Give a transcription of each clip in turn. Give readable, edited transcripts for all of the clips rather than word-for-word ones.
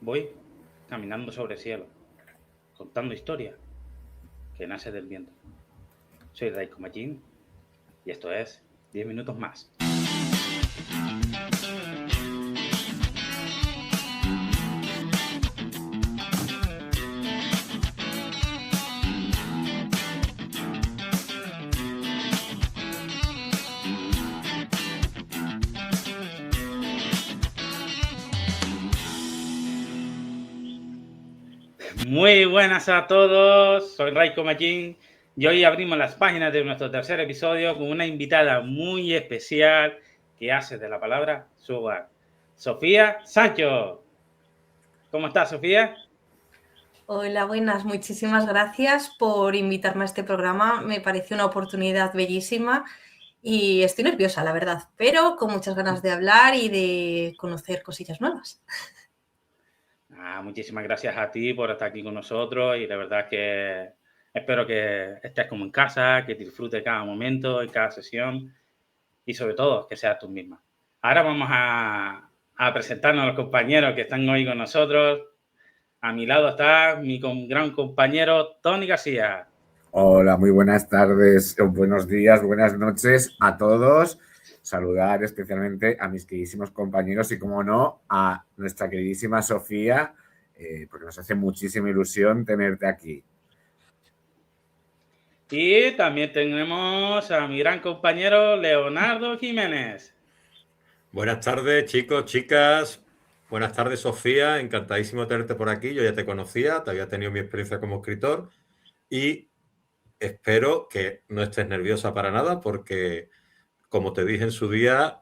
Voy caminando sobre el cielo, contando historia que nace del viento. Soy Raiko Majin y esto es 10 minutos más. Muy buenas a todos, soy Raiko Majin y hoy abrimos las páginas de nuestro tercer episodio con una invitada muy especial que hace de la palabra su hogar, Sofía Sancho. ¿Cómo estás, Sofía? Hola, buenas. Muchísimas gracias por invitarme a este programa. Me parece una oportunidad bellísima y estoy nerviosa, la verdad, pero con muchas ganas de hablar y de conocer cosillas nuevas. Muchísimas gracias a ti por estar aquí con nosotros y la verdad es que espero que estés como en casa, que disfrutes cada momento y cada sesión y sobre todo que seas tú misma. Ahora vamos a presentarnos a los compañeros que están hoy con nosotros. A mi lado está mi gran compañero Tony García. Hola, muy buenas tardes, buenos días, buenas noches a todos. Saludar especialmente a mis queridísimos compañeros y, como no, a nuestra queridísima Sofía, porque nos hace muchísima ilusión tenerte aquí. Y también tenemos a mi gran compañero Leonardo Jiménez. Buenas tardes, chicos, chicas. Buenas tardes, Sofía. Encantadísimo de tenerte por aquí. Yo ya te conocía, te había tenido mi experiencia como escritor y espero que no estés nerviosa para nada porque, como te dije en su día,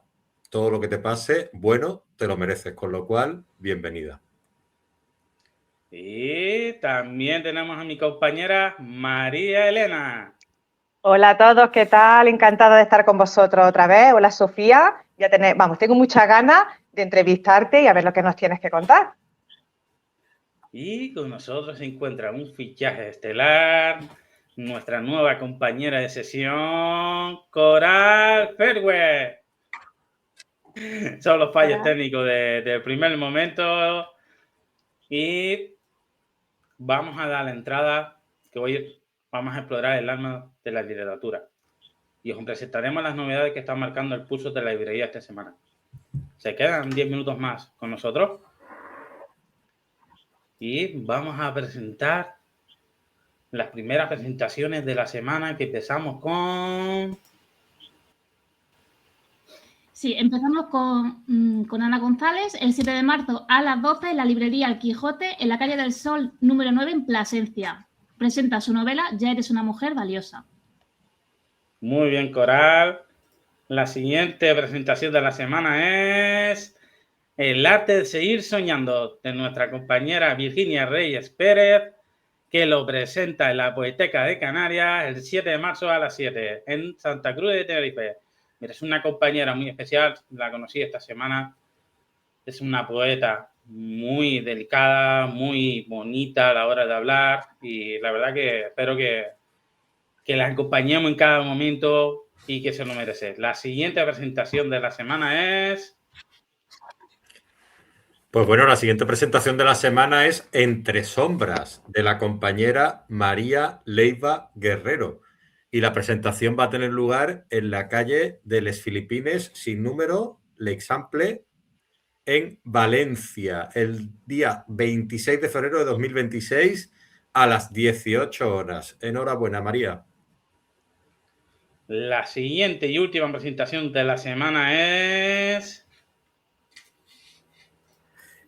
todo lo que te pase, bueno, te lo mereces. Con lo cual, bienvenida. Y también tenemos a mi compañera María Elena. Hola a todos, ¿qué tal? Encantada de estar con vosotros otra vez. Hola, Sofía. Tengo muchas ganas de entrevistarte y a ver lo que nos tienes que contar. Y con nosotros se encuentra un fichaje estelar, nuestra nueva compañera de sesión, Coral Fairway. Son los fallos técnicos del primer momento. Y vamos a dar la entrada, que hoy vamos a explorar el alma de la literatura. Y os presentaremos las novedades que están marcando el pulso de la librería esta semana. Se quedan 10 minutos más con nosotros. Y vamos a presentar las primeras presentaciones de la semana, que empezamos con... Sí, empezamos con Ana González, el 7 de marzo a las 12 en la librería El Quijote, en la calle del Sol número 9 en Plasencia. Presenta su novela Ya eres una mujer valiosa. Muy bien, Coral. La siguiente presentación de la semana es El arte de seguir soñando, de nuestra compañera Virginia Reyes Pérez, que lo presenta en la Poeteca de Canarias el 7 de marzo a las 7 en Santa Cruz de Tenerife. Mira, es una compañera muy especial, la conocí esta semana. Es una poeta muy delicada, muy bonita a la hora de hablar y la verdad que espero que la acompañemos en cada momento y que se lo merece. La siguiente presentación de la semana es... Pues bueno, la siguiente presentación de la semana es Entre sombras, de la compañera María Leiva Guerrero. Y la presentación va a tener lugar en la calle de Les Filipines, sin número, L'Eixample, en Valencia, el día 26 de febrero de 2026 a las 18 horas. Enhorabuena, María. La siguiente y última presentación de la semana es...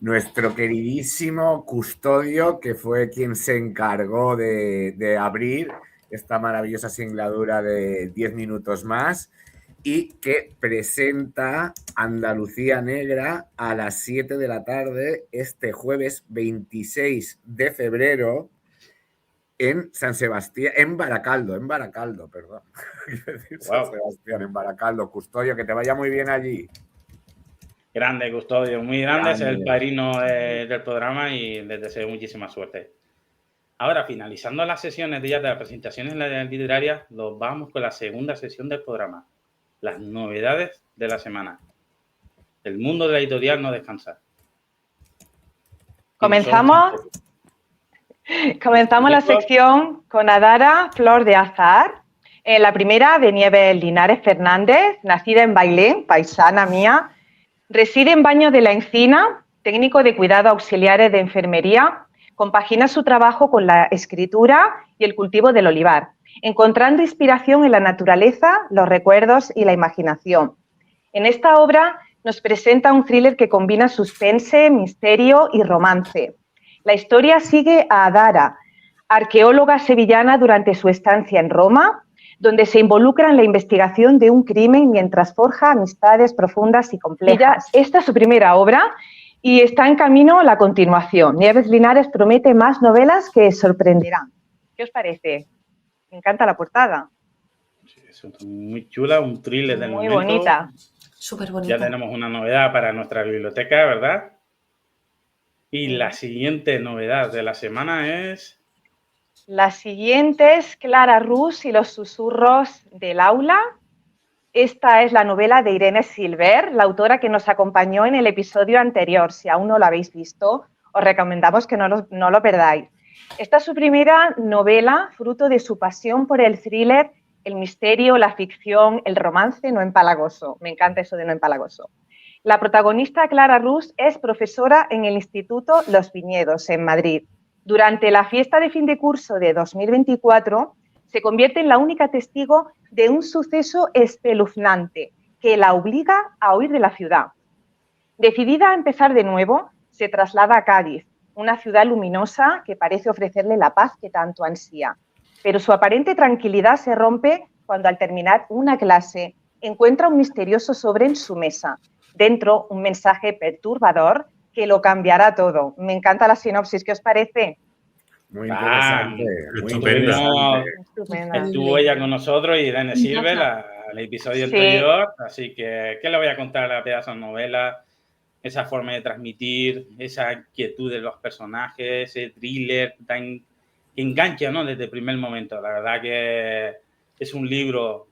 Nuestro queridísimo Custodio, que fue quien se encargó de abrir esta maravillosa singladura de 10 minutos más, y que presenta Andalucía Negra a las 7 de la tarde este jueves 26 de febrero en San Sebastián, en Baracaldo, perdón. Wow. San Sebastián, en Baracaldo. Custodio, que te vaya muy bien allí. Grande, Custodio, muy grande, es el padrino del programa y les deseo muchísima suerte. Ahora, finalizando las sesiones de las presentaciones literarias, nos vamos con la segunda sesión del programa, las novedades de la semana. El mundo de la editorial no descansa. Comenzamos la sección con Adara Flor de Azahar. La primera de Nieves Linares Fernández, nacida en Bailén, paisana mía. Reside en Baños de la Encina, técnico de cuidados auxiliares de enfermería. Compagina su trabajo con la escritura y el cultivo del olivar, encontrando inspiración en la naturaleza, los recuerdos y la imaginación. En esta obra nos presenta un thriller que combina suspense, misterio y romance. La historia sigue a Adara, arqueóloga sevillana durante su estancia en Roma, donde se involucra en la investigación de un crimen mientras forja amistades profundas y complejas. Esta es su primera obra y está en camino a la continuación. Nieves Linares promete más novelas que sorprenderán. ¿Qué os parece? Me encanta la portada. Sí, es muy chula, un thriller del momento. Muy bonita. Súper bonita. Ya tenemos una novedad para nuestra biblioteca, ¿verdad? Y la siguiente novedad de la semana es... La siguiente es Clara Rus y los susurros del aula. Esta es la novela de Irene Silver, la autora que nos acompañó en el episodio anterior. Si aún no lo habéis visto, os recomendamos que no lo perdáis. Esta es su primera novela, fruto de su pasión por el thriller, el misterio, la ficción, el romance no empalagoso. Me encanta eso de no empalagoso. La protagonista, Clara Rus, es profesora en el Instituto Los Viñedos, en Madrid. Durante la fiesta de fin de curso de 2024, se convierte en la única testigo de un suceso espeluznante que la obliga a huir de la ciudad. Decidida a empezar de nuevo, se traslada a Cádiz, una ciudad luminosa que parece ofrecerle la paz que tanto ansía. Pero su aparente tranquilidad se rompe cuando, al terminar una clase, encuentra un misterioso sobre en su mesa. Dentro, un mensaje perturbador que lo cambiará todo. Me encanta la sinopsis, ¿qué os parece? Muy interesante. Muy Estupenda. interesante. Estuvo ella con nosotros y Irene Silver al episodio anterior, así que ¿qué le voy a contar a la pedazo de novela? Esa forma de transmitir, esa inquietud de los personajes, ese thriller tan que engancha, ¿no? Desde el primer momento. La verdad que es un libro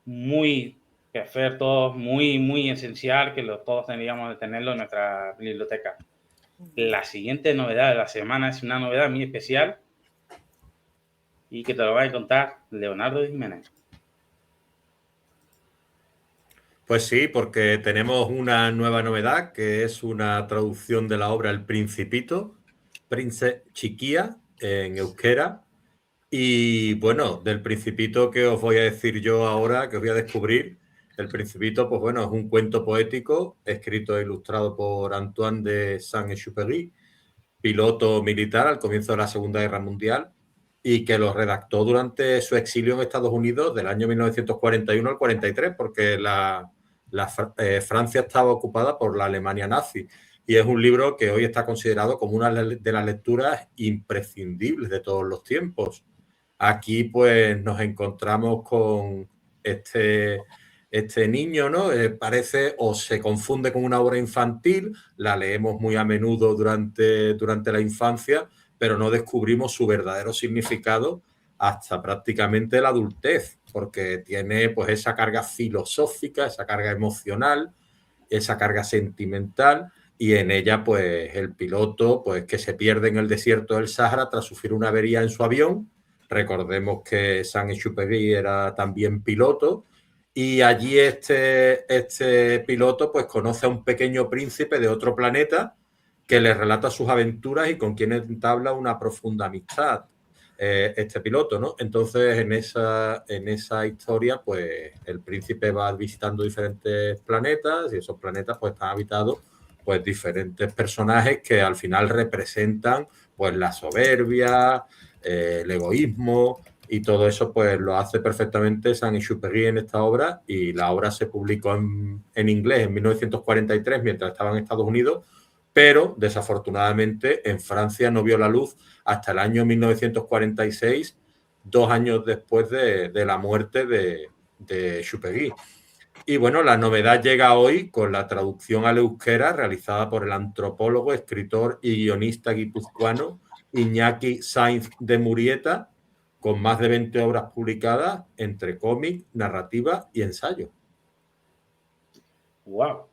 muy perfecto, muy esencial, que todos tendríamos de tenerlo en nuestra biblioteca. La siguiente novedad de la semana es una novedad muy especial y que te lo va a contar Leonardo Jiménez. Pues sí, porque tenemos una nueva novedad, que es una traducción de la obra El Principito, Prince Chiquía, en euskera. Y bueno, del Principito, que os voy a decir yo ahora, que os voy a descubrir. El Principito, pues bueno, es un cuento poético escrito e ilustrado por Antoine de Saint-Exupéry, piloto militar al comienzo de la Segunda Guerra Mundial, y que lo redactó durante su exilio en Estados Unidos del año 1941 al 43, porque Francia estaba ocupada por la Alemania nazi. Y es un libro que hoy está considerado como una de las lecturas imprescindibles de todos los tiempos. Aquí pues nos encontramos con este niño, ¿no? Parece o se confunde con una obra infantil, la leemos muy a menudo durante la infancia, pero no descubrimos su verdadero significado hasta prácticamente la adultez, porque tiene pues esa carga filosófica, esa carga emocional, esa carga sentimental, y en ella pues el piloto pues que se pierde en el desierto del Sahara tras sufrir una avería en su avión. Recordemos que Saint-Exupéry era también piloto, y allí este piloto pues conoce a un pequeño príncipe de otro planeta que le relata sus aventuras y con quien entabla una profunda amistad, este piloto, ¿no? Entonces en esa historia pues el príncipe va visitando diferentes planetas, y esos planetas pues están habitados pues diferentes personajes que al final representan pues la soberbia, el egoísmo, y todo eso pues lo hace perfectamente Saint-Exupéry en esta obra, y la obra se publicó en inglés en 1943 mientras estaba en Estados Unidos, pero desafortunadamente en Francia no vio la luz hasta el año 1946, 2 años después de la muerte de Exupéry. Y bueno, la novedad llega hoy con la traducción al euskera realizada por el antropólogo, escritor y guionista guipuzcoano Iñaki Sainz de Murieta, con más de 20 obras publicadas entre cómic, narrativa y ensayo. ¡Wow!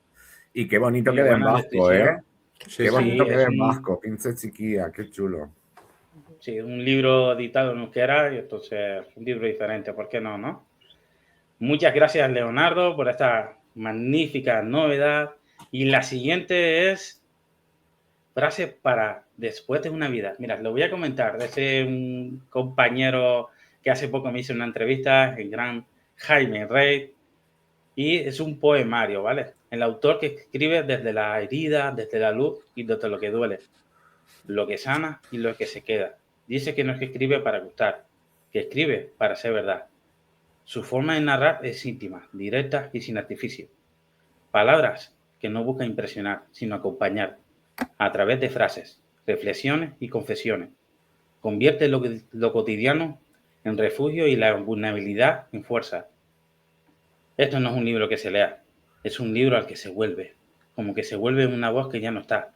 Y qué bonito queda en vasco, ¿eh? Qué bonito sí, que es es vasco, Pinche Chiquilla, qué chulo. Sí, un libro editado en euskera y entonces un libro diferente, ¿por qué no, no? Muchas gracias, Leonardo, por esta magnífica novedad. Y la siguiente es frase para después de una vida. Mira, lo voy a comentar desde un compañero que hace poco me hizo una entrevista, el gran Jaime Rey, y es un poemario, ¿vale? El autor que escribe desde la herida, desde la luz y desde lo que duele, lo que sana y lo que se queda. Dice que no es que escribe para gustar, que escribe para ser verdad. Su forma de narrar es íntima, directa y sin artificio. Palabras que no buscan impresionar, sino acompañar, a través de frases, reflexiones y confesiones. Convierte lo cotidiano en refugio y la vulnerabilidad en fuerza. Esto no es un libro que se lea, es un libro al que se vuelve, como que se vuelve una voz que ya no está,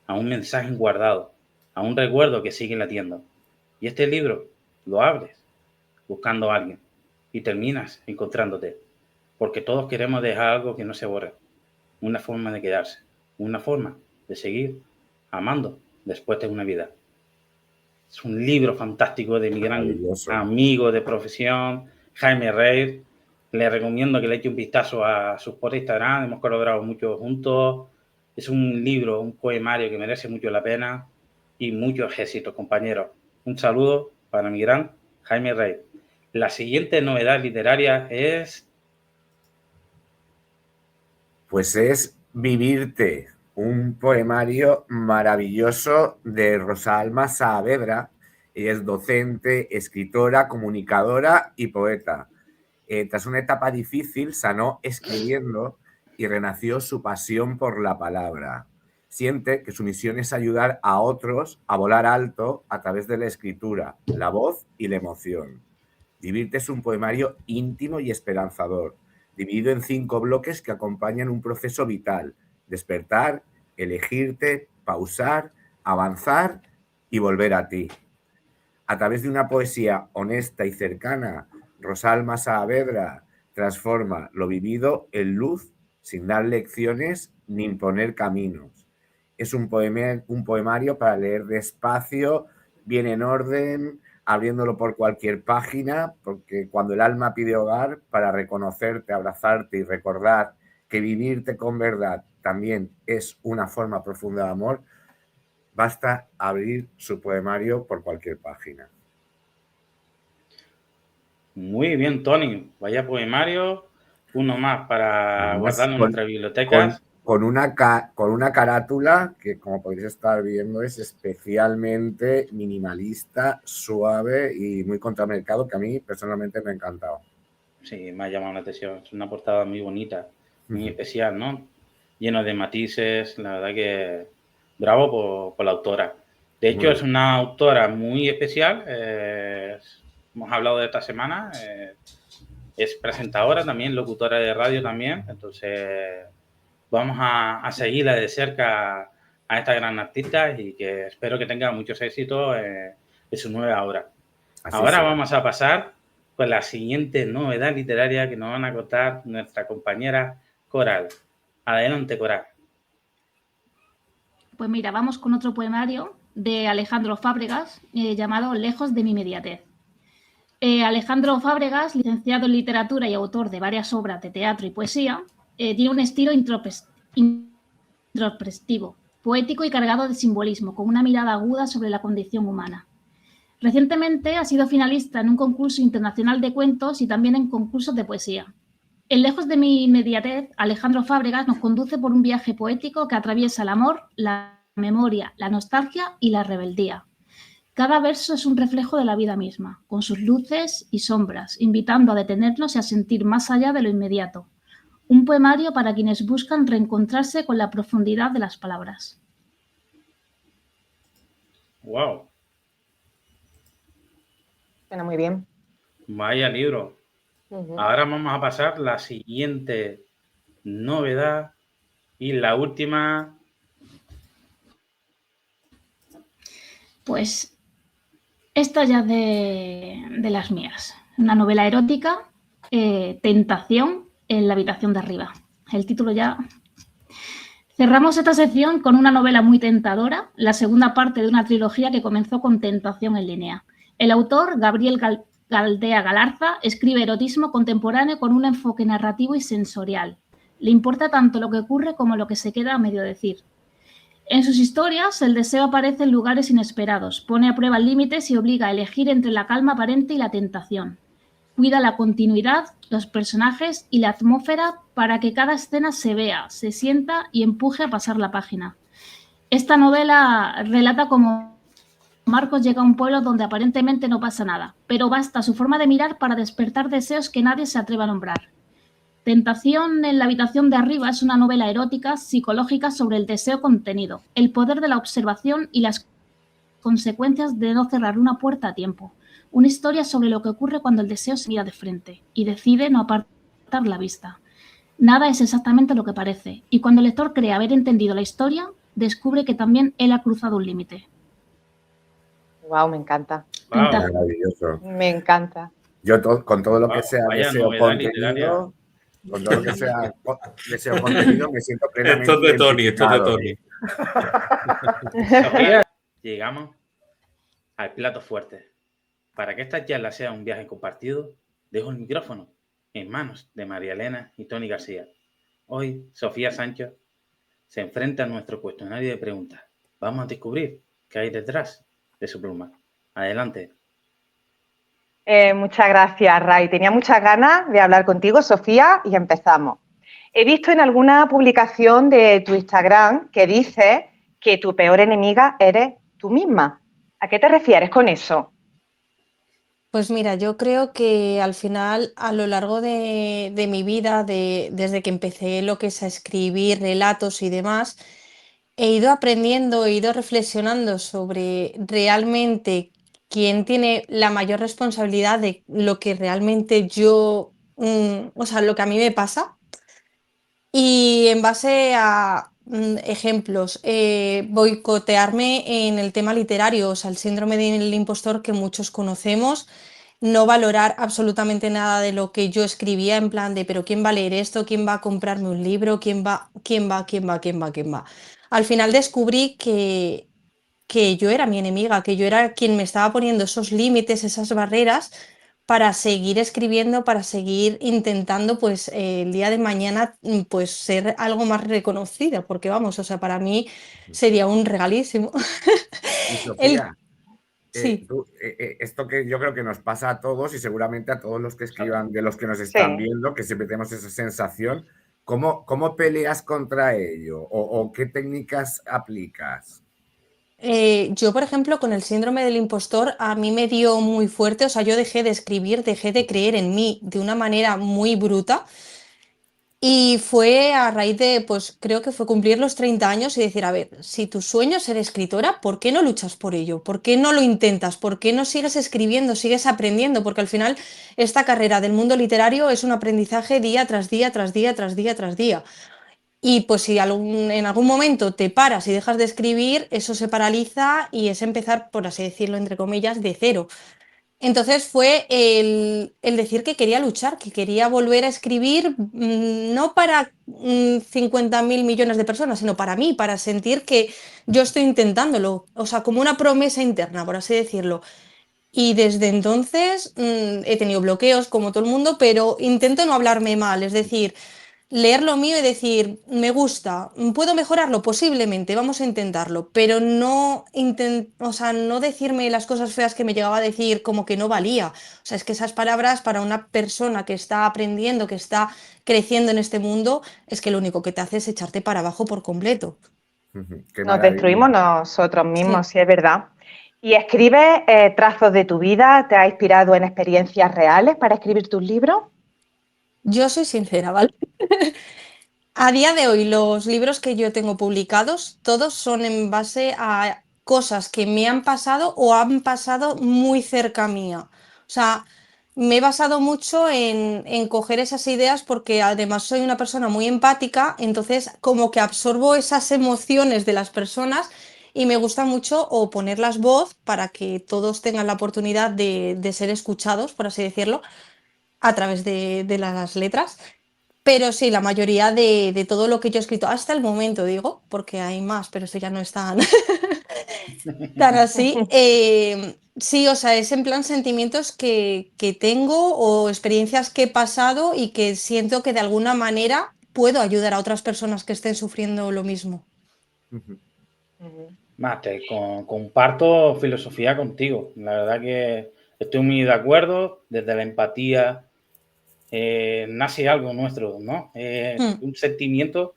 a un mensaje guardado, a un recuerdo que sigue latiendo. Y este libro lo abres buscando a alguien y terminas encontrándote, porque todos queremos dejar algo que no se borre, una forma de quedarse, una forma de seguir amando después de una vida. Es un libro fantástico de mi gran amigo de profesión, Jaime Rey. Le recomiendo que le eche un vistazo a sus posts de Instagram, hemos colaborado mucho juntos. Es un libro, un poemario que merece mucho la pena y muchos éxitos, compañeros. Un saludo para mi gran Jaime Rey. La siguiente novedad literaria es... Pues es Vivirte, un poemario maravilloso de Rosalma Saavedra. Ella es docente, escritora, comunicadora y poeta. Tras una etapa difícil, sanó escribiendo y renació su pasión por la palabra. Siente que su misión es ayudar a otros a volar alto a través de la escritura, la voz y la emoción. Vivirte es un poemario íntimo y esperanzador, dividido en 5 bloques que acompañan un proceso vital: despertar, elegirte, pausar, avanzar y volver a ti. A través de una poesía honesta y cercana, Rosalma Saavedra transforma lo vivido en luz sin dar lecciones ni imponer caminos. Es un poemario para leer despacio, bien en orden, abriéndolo por cualquier página, porque cuando el alma pide hogar, para reconocerte, abrazarte y recordar que vivirte con verdad también es una forma profunda de amor, basta abrir su poemario por cualquier página. Muy bien, Tony. Vaya poemario. Uno más para guardarlo en nuestras bibliotecas. Con una carátula que, como podéis estar viendo, es especialmente minimalista, suave y muy contramercado, que a mí personalmente me ha encantado. Sí, me ha llamado la atención. Es una portada muy bonita, muy especial, ¿no? Lleno de matices. La verdad que bravo por la autora. De hecho, es una autora muy especial. Hemos hablado de esta semana. Es presentadora también, locutora de radio también. Entonces, vamos a seguirla de cerca a esta gran artista y que espero que tenga muchos éxitos en su nueva obra. Ahora vamos a pasar con la siguiente novedad literaria que nos van a contar nuestra compañera Coral. Adelante, Coral. Pues mira, vamos con otro poemario de Alejandro Fábregas llamado Lejos de mi inmediatez. Alejandro Fábregas, licenciado en literatura y autor de varias obras de teatro y poesía, tiene un estilo introspectivo, poético y cargado de simbolismo, con una mirada aguda sobre la condición humana. Recientemente ha sido finalista en un concurso internacional de cuentos y también en concursos de poesía. En Lejos de mi inmediatez, Alejandro Fábregas nos conduce por un viaje poético que atraviesa el amor, la memoria, la nostalgia y la rebeldía. Cada verso es un reflejo de la vida misma, con sus luces y sombras, invitando a detenernos y a sentir más allá de lo inmediato. Un poemario para quienes buscan reencontrarse con la profundidad de las palabras. ¡Wow! Suena muy bien. Vaya libro. Ahora vamos a pasar la siguiente novedad y la última. Pues esta ya de las mías. Una novela erótica, Tentación en la habitación de arriba. El título ya Cerramos esta sección con una novela muy tentadora, la segunda parte de una trilogía que comenzó con Tentación en línea. El autor, Gabriel Galdea Galarza, escribe erotismo contemporáneo con un enfoque narrativo y sensorial. Le importa tanto lo que ocurre como lo que se queda a medio decir. En sus historias, el deseo aparece en lugares inesperados, pone a prueba límites y obliga a elegir entre la calma aparente y la tentación. Cuida la continuidad, los personajes y la atmósfera para que cada escena se vea, se sienta y empuje a pasar la página. Esta novela relata cómo Marcos llega a un pueblo donde aparentemente no pasa nada, pero basta su forma de mirar para despertar deseos que nadie se atreve a nombrar. Tentación en la habitación de arriba es una novela erótica, psicológica sobre el deseo contenido, el poder de la observación y las consecuencias de no cerrar una puerta a tiempo. Una historia sobre lo que ocurre cuando el deseo se mira de frente y decide no apartar la vista. Nada es exactamente lo que parece, y cuando el lector cree haber entendido la historia, descubre que también él ha cruzado un límite. Wow, me encanta. Wow. Maravilloso. Me encanta. Yo con todo lo que sea Vaya deseo novedad literaria. contenido, con todo lo que sea deseo contenido, me siento plenamente Esto es de Tony, esto es de identificado. Tony. Sofía, llegamos al plato fuerte. Para que esta charla sea un viaje compartido, dejo el micrófono en manos de María Elena y Tony García. Hoy, Sofía Sancho se enfrenta a nuestro cuestionario de preguntas. Vamos a descubrir qué hay detrás de su pluma. Adelante. Muchas gracias, Ray. Tenía muchas ganas de hablar contigo, Sofía, y empezamos. He visto en alguna publicación de tu Instagram que dices que tu peor enemiga eres tú misma. ¿A qué te refieres con eso? Pues mira, yo creo que al final, a lo largo de mi vida, desde que empecé lo que es a escribir relatos y demás, he ido aprendiendo, he ido reflexionando sobre realmente quién tiene la mayor responsabilidad de lo que realmente yo, o sea, lo que a mí me pasa. Y en base a ejemplos, boicotearme en el tema literario, o sea, el síndrome del impostor que muchos conocemos, no valorar absolutamente nada de lo que yo escribía, en plan de, pero ¿quién va a leer esto? ¿Quién va a comprarme un libro? ¿Quién va? ¿Quién va? ¿Quién va? ¿Quién va? ¿Quién va? Al final descubrí que yo era mi enemiga, que yo era quien me estaba poniendo esos límites, esas barreras para seguir escribiendo, para seguir intentando, pues el día de mañana, pues ser algo más reconocida, porque vamos, o sea, para mí sería un regalísimo. Y El, Sofía, sí, esto que yo creo que nos pasa a todos y seguramente a todos los que escriban, de los que nos Sí. están viendo, que siempre tenemos esa sensación, ¿cómo peleas contra ello? ¿O qué técnicas aplicas? yo, por ejemplo, con el síndrome del impostor, a mí me dio muy fuerte, o sea, yo dejé de escribir, dejé de creer en mí de una manera muy bruta. Y fue a raíz de, pues creo que fue cumplir los 30 años y decir, a ver, si tu sueño es ser escritora, ¿por qué no luchas por ello? ¿Por qué no lo intentas? ¿Por qué no sigues escribiendo, sigues aprendiendo? Porque al final esta carrera del mundo literario es un aprendizaje día tras día, tras día, tras día, tras día. Y pues si en algún momento te paras y dejas de escribir, eso se paraliza y es empezar, por así decirlo, entre comillas, de cero. Entonces fue el decir que quería luchar, que quería volver a escribir, no para 50.000 millones de personas, sino para mí, para sentir que yo estoy intentándolo, o sea, como una promesa interna, por así decirlo. Y desde entonces he tenido bloqueos, como todo el mundo, pero intento no hablarme mal, es decir, leer lo mío y decir, me gusta, puedo mejorarlo posiblemente, vamos a intentarlo, pero no, o sea, no decirme las cosas feas que me llegaba a decir como que no valía. O sea, es que esas palabras para una persona que está aprendiendo, que está creciendo en este mundo, es que lo único que te hace es echarte para abajo por completo. Qué Nos maravilla. destruimos nosotros mismos, Sí. sí es verdad. ¿Y escribes trazos de tu vida? ¿Te has inspirado en experiencias reales para escribir tus libros? Yo soy sincera, ¿vale? A día de hoy, los libros que yo tengo publicados, todos son en base a cosas que me han pasado o han pasado muy cerca mía. O sea, me he basado mucho en coger esas ideas porque además soy una persona muy empática, entonces como que absorbo esas emociones de las personas y me gusta mucho o ponerlas voz para que todos tengan la oportunidad de ser escuchados, por así decirlo, a través de las letras. Pero sí, la mayoría de todo lo que yo he escrito, hasta el momento digo, porque hay más, pero eso ya no es tan, tan así. Sí, o sea, es en plan sentimientos que tengo o experiencias que he pasado y que siento que de alguna manera puedo ayudar a otras personas que estén sufriendo lo mismo. Ujú. Mate, comparto filosofía contigo. La verdad que estoy muy de acuerdo. Desde la empatía nace algo nuestro, ¿no? Mm. Un sentimiento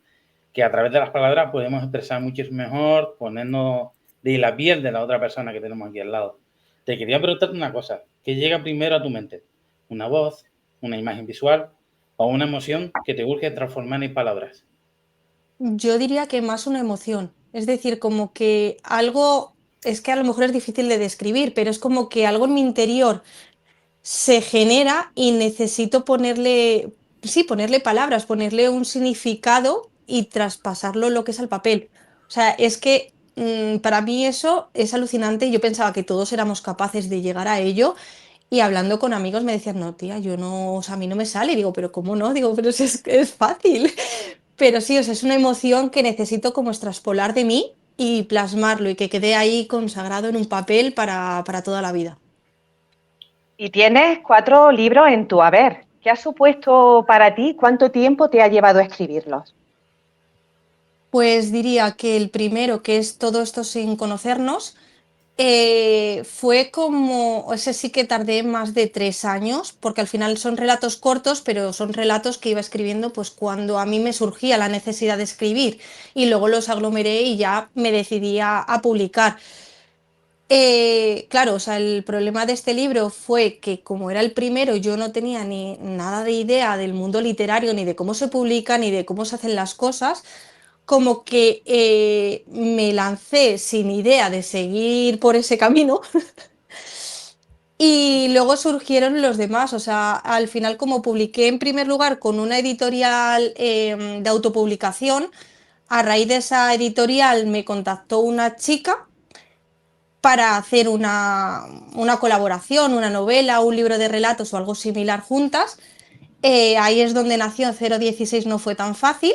que a través de las palabras podemos expresar mucho mejor, ponernos de la piel de la otra persona que tenemos aquí al lado. Te quería preguntarte una cosa. ¿Qué llega primero a tu mente? ¿Una voz, una imagen visual o una emoción que te urge transformar en palabras? Yo diría que más una emoción, es decir, como que algo, es que a lo mejor es difícil de describir, pero es como que algo en mi interior se genera y necesito ponerle, sí, ponerle palabras, ponerle un significado y traspasarlo lo que es al papel. O sea, es que para mí eso es alucinante. Yo pensaba que todos éramos capaces de llegar a ello y hablando con amigos me decían, no, tía, yo no, o sea, a mí no me sale. Digo, pero ¿cómo no? Digo, pero si es que es fácil. Pero sí, o sea, es una emoción que necesito como extraspolar de mí y plasmarlo y que quede ahí consagrado en un papel para toda la vida. Y tienes 4 libros en tu haber. ¿Qué ha supuesto para ti? ¿Cuánto tiempo te ha llevado a escribirlos? Pues diría que el primero, que es Todo esto sin conocernos, fue como, ese sí que tardé más de 3 años, porque al final son relatos cortos, pero son relatos que iba escribiendo pues cuando a mí me surgía la necesidad de escribir y luego los aglomeré y ya me decidí a publicar. Claro, o sea, el problema de este libro fue que como era el primero, yo no tenía ni nada de idea del mundo literario, ni de cómo se publica, ni de cómo se hacen las cosas, como que me lancé sin idea de seguir por ese camino y luego surgieron los demás. O sea, al final como publiqué en primer lugar con una editorial de autopublicación, a raíz de esa editorial me contactó una chica para hacer una colaboración, una novela, un libro de relatos o algo similar juntas. Ahí es donde nació 016 no fue tan fácil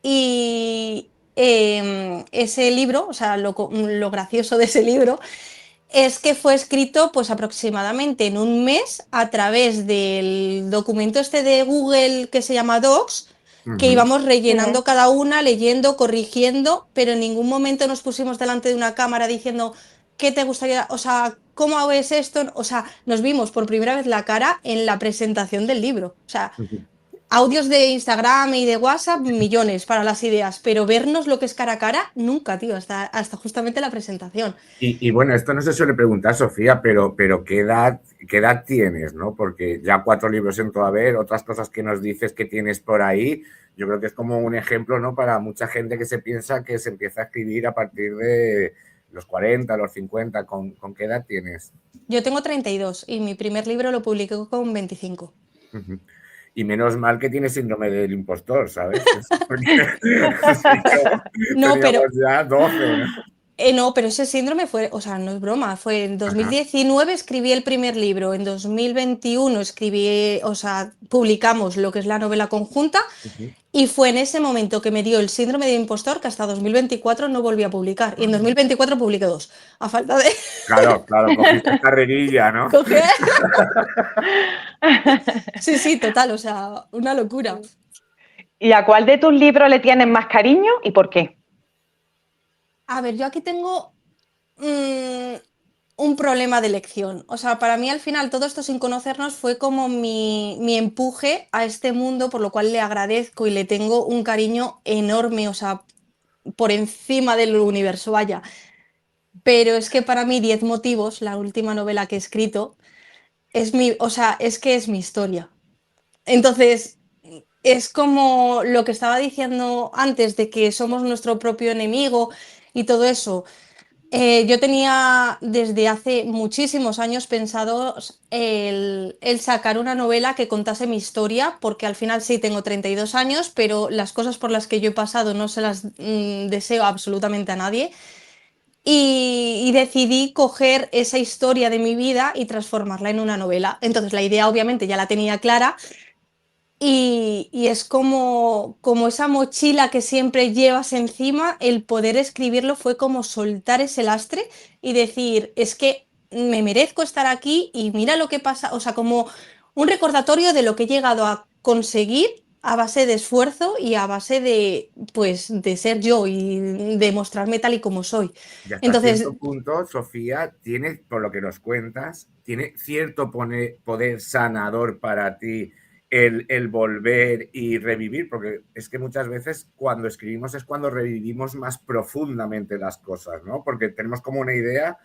y ese libro, o sea, lo gracioso de ese libro es que fue escrito pues aproximadamente en un mes a través del documento este de Google que se llama Docs, que Ujú. íbamos rellenando Ujú. cada una, leyendo, corrigiendo, pero en ningún momento nos pusimos delante de una cámara diciendo qué te gustaría, o sea, cómo ves esto, o sea, nos vimos por primera vez la cara en la presentación del libro. O sea, Ujú. audios de Instagram y de WhatsApp, millones para las ideas, pero vernos lo que es cara a cara, nunca, tío, hasta justamente la presentación. Y bueno, esto no se suele preguntar, Sofía, pero qué edad tienes, ¿no? Porque ya 4 libros en tu haber, otras cosas que nos dices que tienes por ahí, yo creo que es como un ejemplo, ¿no? Para mucha gente que se piensa que se empieza a escribir a partir de los 40, los 50. ¿Con qué edad tienes? Yo tengo 32 y mi primer libro lo publiqué con 25. Ujú. Y menos mal que tienes síndrome del impostor, ¿sabes? Porque si no, No, teníamos pero ya 12, ¿no? no, pero ese síndrome fue, o sea, no es broma, fue en Ajá. 2019 escribí el primer libro, en 2021 escribí, o sea, publicamos lo que es la novela conjunta Ujú. y fue en ese momento que me dio el síndrome de impostor que hasta 2024 no volví a publicar y en 2024 publiqué dos, a falta de Claro, claro, cogiste carrerilla, ¿no? coger. Sí, sí, total, o sea, una locura. ¿Y a cuál de tus libros le tienes más cariño y por qué? A ver, yo aquí tengo mm, un problema de elección. O sea, para mí al final todo esto sin conocernos fue como mi empuje a este mundo, por lo cual le agradezco y le tengo un cariño enorme, o sea, por encima del universo, vaya. Pero es que para mí 10 motivos, la última novela que he escrito, es mi, o sea, es que es mi historia. Entonces, es como lo que estaba diciendo antes de que somos nuestro propio enemigo y todo eso. Yo tenía desde hace muchísimos años pensado el sacar una novela que contase mi historia, porque al final sí tengo 32 años, pero las cosas por las que yo he pasado no se las deseo absolutamente a nadie. Y decidí coger esa historia de mi vida y transformarla en una novela. Entonces la idea obviamente ya la tenía clara, y es como esa mochila que siempre llevas encima, el poder escribirlo fue como soltar ese lastre y decir, es que me merezco estar aquí y mira lo que pasa, o sea, como un recordatorio de lo que he llegado a conseguir a base de esfuerzo y a base de, pues, de ser yo y de mostrarme tal y como soy. Y hasta Entonces, cierto punto, Sofía, tiene, por lo que nos cuentas, tiene cierto poder sanador para ti el volver y revivir, porque es que muchas veces cuando escribimos es cuando revivimos más profundamente las cosas, ¿no? Porque tenemos como una idea,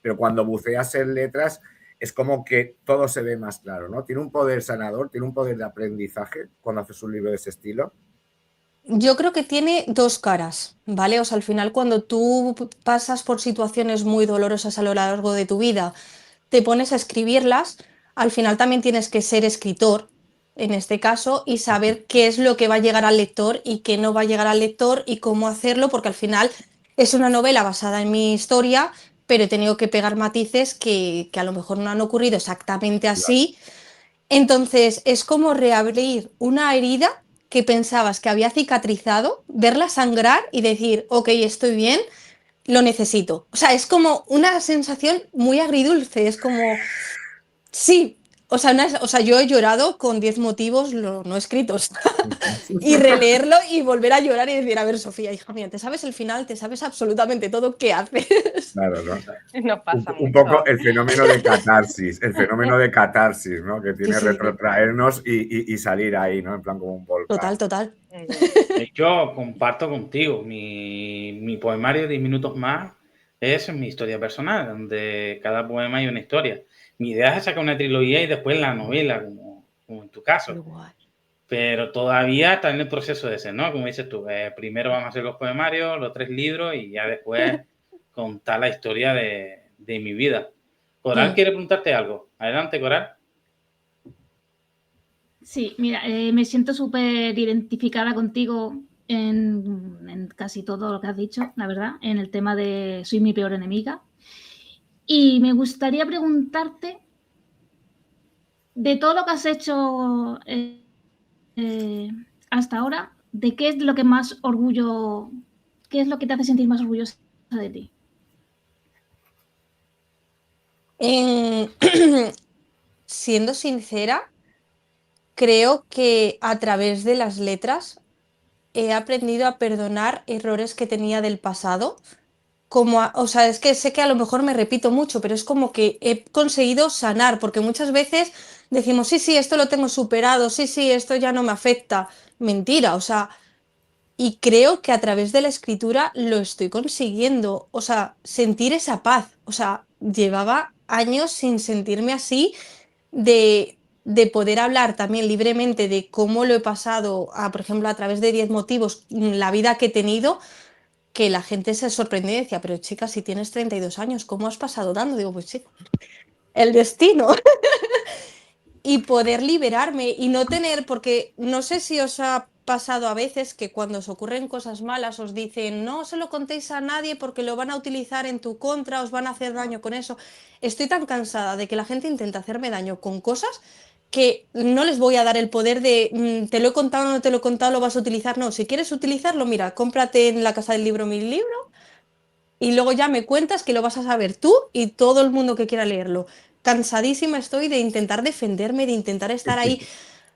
pero cuando buceas en letras es como que todo se ve más claro, ¿no? Tiene un poder sanador, tiene un poder de aprendizaje cuando haces un libro de ese estilo. yo creo que tiene dos caras, ¿vale? O sea, al final cuando tú pasas por situaciones muy dolorosas a lo largo de tu vida, te pones a escribirlas, al final también tienes que ser escritor, en este caso, y saber qué es lo que va a llegar al lector y qué no va a llegar al lector y cómo hacerlo, porque al final es una novela basada en mi historia, pero he tenido que pegar matices que a lo mejor no han ocurrido exactamente así. Entonces, es como reabrir una herida que pensabas que había cicatrizado, verla sangrar y decir, ok, estoy bien, lo necesito. O sea, es como una sensación muy agridulce, es como, sí, o sea, yo he llorado con 10 motivos no escritos y releerlo y volver a llorar y decir, a ver, Sofía, hija mía, te sabes el final, te sabes absolutamente todo, ¿qué haces? Claro, ¿no? Nos pasa Un poco mucho. el fenómeno de catarsis, ¿no? Que Sí, tiene sí, retrotraernos y salir ahí, ¿no? En plan como un volcán. total, total. De hecho, comparto contigo, mi poemario 10 minutos más es mi historia personal, donde cada poema hay una historia. Mi idea es sacar una trilogía y después la novela, como en tu caso. Igual. Pero todavía está en el proceso de ese, ¿no? Como dices tú, primero vamos a hacer los poemarios, los 3 libros y ya después contar la historia de mi vida. Coral quiere preguntarte algo. Adelante, Coral. Sí, mira, me siento súper identificada contigo en casi todo lo que has dicho, la verdad, en el tema de soy mi peor enemiga. Y me gustaría preguntarte, de todo lo que has hecho hasta ahora, ¿de qué es lo que más orgullo, qué es lo que te hace sentir más orgullosa de ti? En- Siendo sincera, creo que a través de las letras he aprendido a perdonar errores que tenía del pasado. O sea, es que sé que a lo mejor me repito mucho, pero es como que he conseguido sanar, porque muchas veces decimos, sí, sí, esto lo tengo superado, sí, sí, esto ya no me afecta. Mentira, o sea, y creo que a través de la escritura lo estoy consiguiendo, o sea, sentir esa paz. O sea, llevaba años sin sentirme así de poder hablar también libremente de cómo lo he pasado, por ejemplo, a través de 10 motivos, la vida que he tenido, que la gente se sorprendía y decía, pero chica, si tienes 32 años, ¿cómo has pasado dando? Digo, pues sí, el destino. Y poder liberarme y no tener, porque no sé si os ha pasado a veces que cuando os ocurren cosas malas os dicen, no se lo contéis a nadie porque lo van a utilizar en tu contra, os van a hacer daño con eso. Estoy tan cansada de que la gente intenta hacerme daño con cosas que no les voy a dar el poder de te lo he contado o no te lo he contado, lo vas a utilizar. No, si quieres utilizarlo, mira, cómprate en la casa del libro mi libro y luego ya me cuentas que lo vas a saber tú y todo el mundo que quiera leerlo. Cansadísima estoy de intentar defenderme, de intentar estar ahí.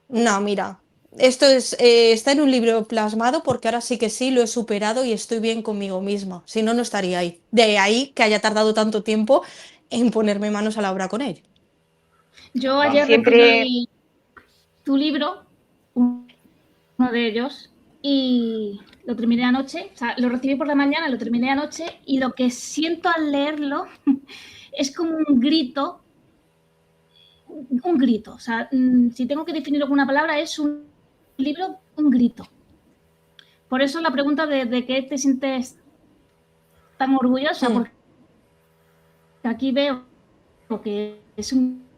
No, mira, está en un libro plasmado porque ahora sí que sí, lo he superado y estoy bien conmigo misma. Si no, no estaría ahí. De ahí que haya tardado tanto tiempo en ponerme manos a la obra con ello. Yo Vamos. ayer Siempre, recibí tu libro, uno de ellos, y lo terminé anoche, o sea, lo recibí por la mañana, lo terminé anoche, y lo que siento al leerlo es como un grito, o sea, si tengo que definirlo con una palabra, es un libro, un grito. Por eso la pregunta de qué te sientes tan orgullosa, porque aquí veo que es un...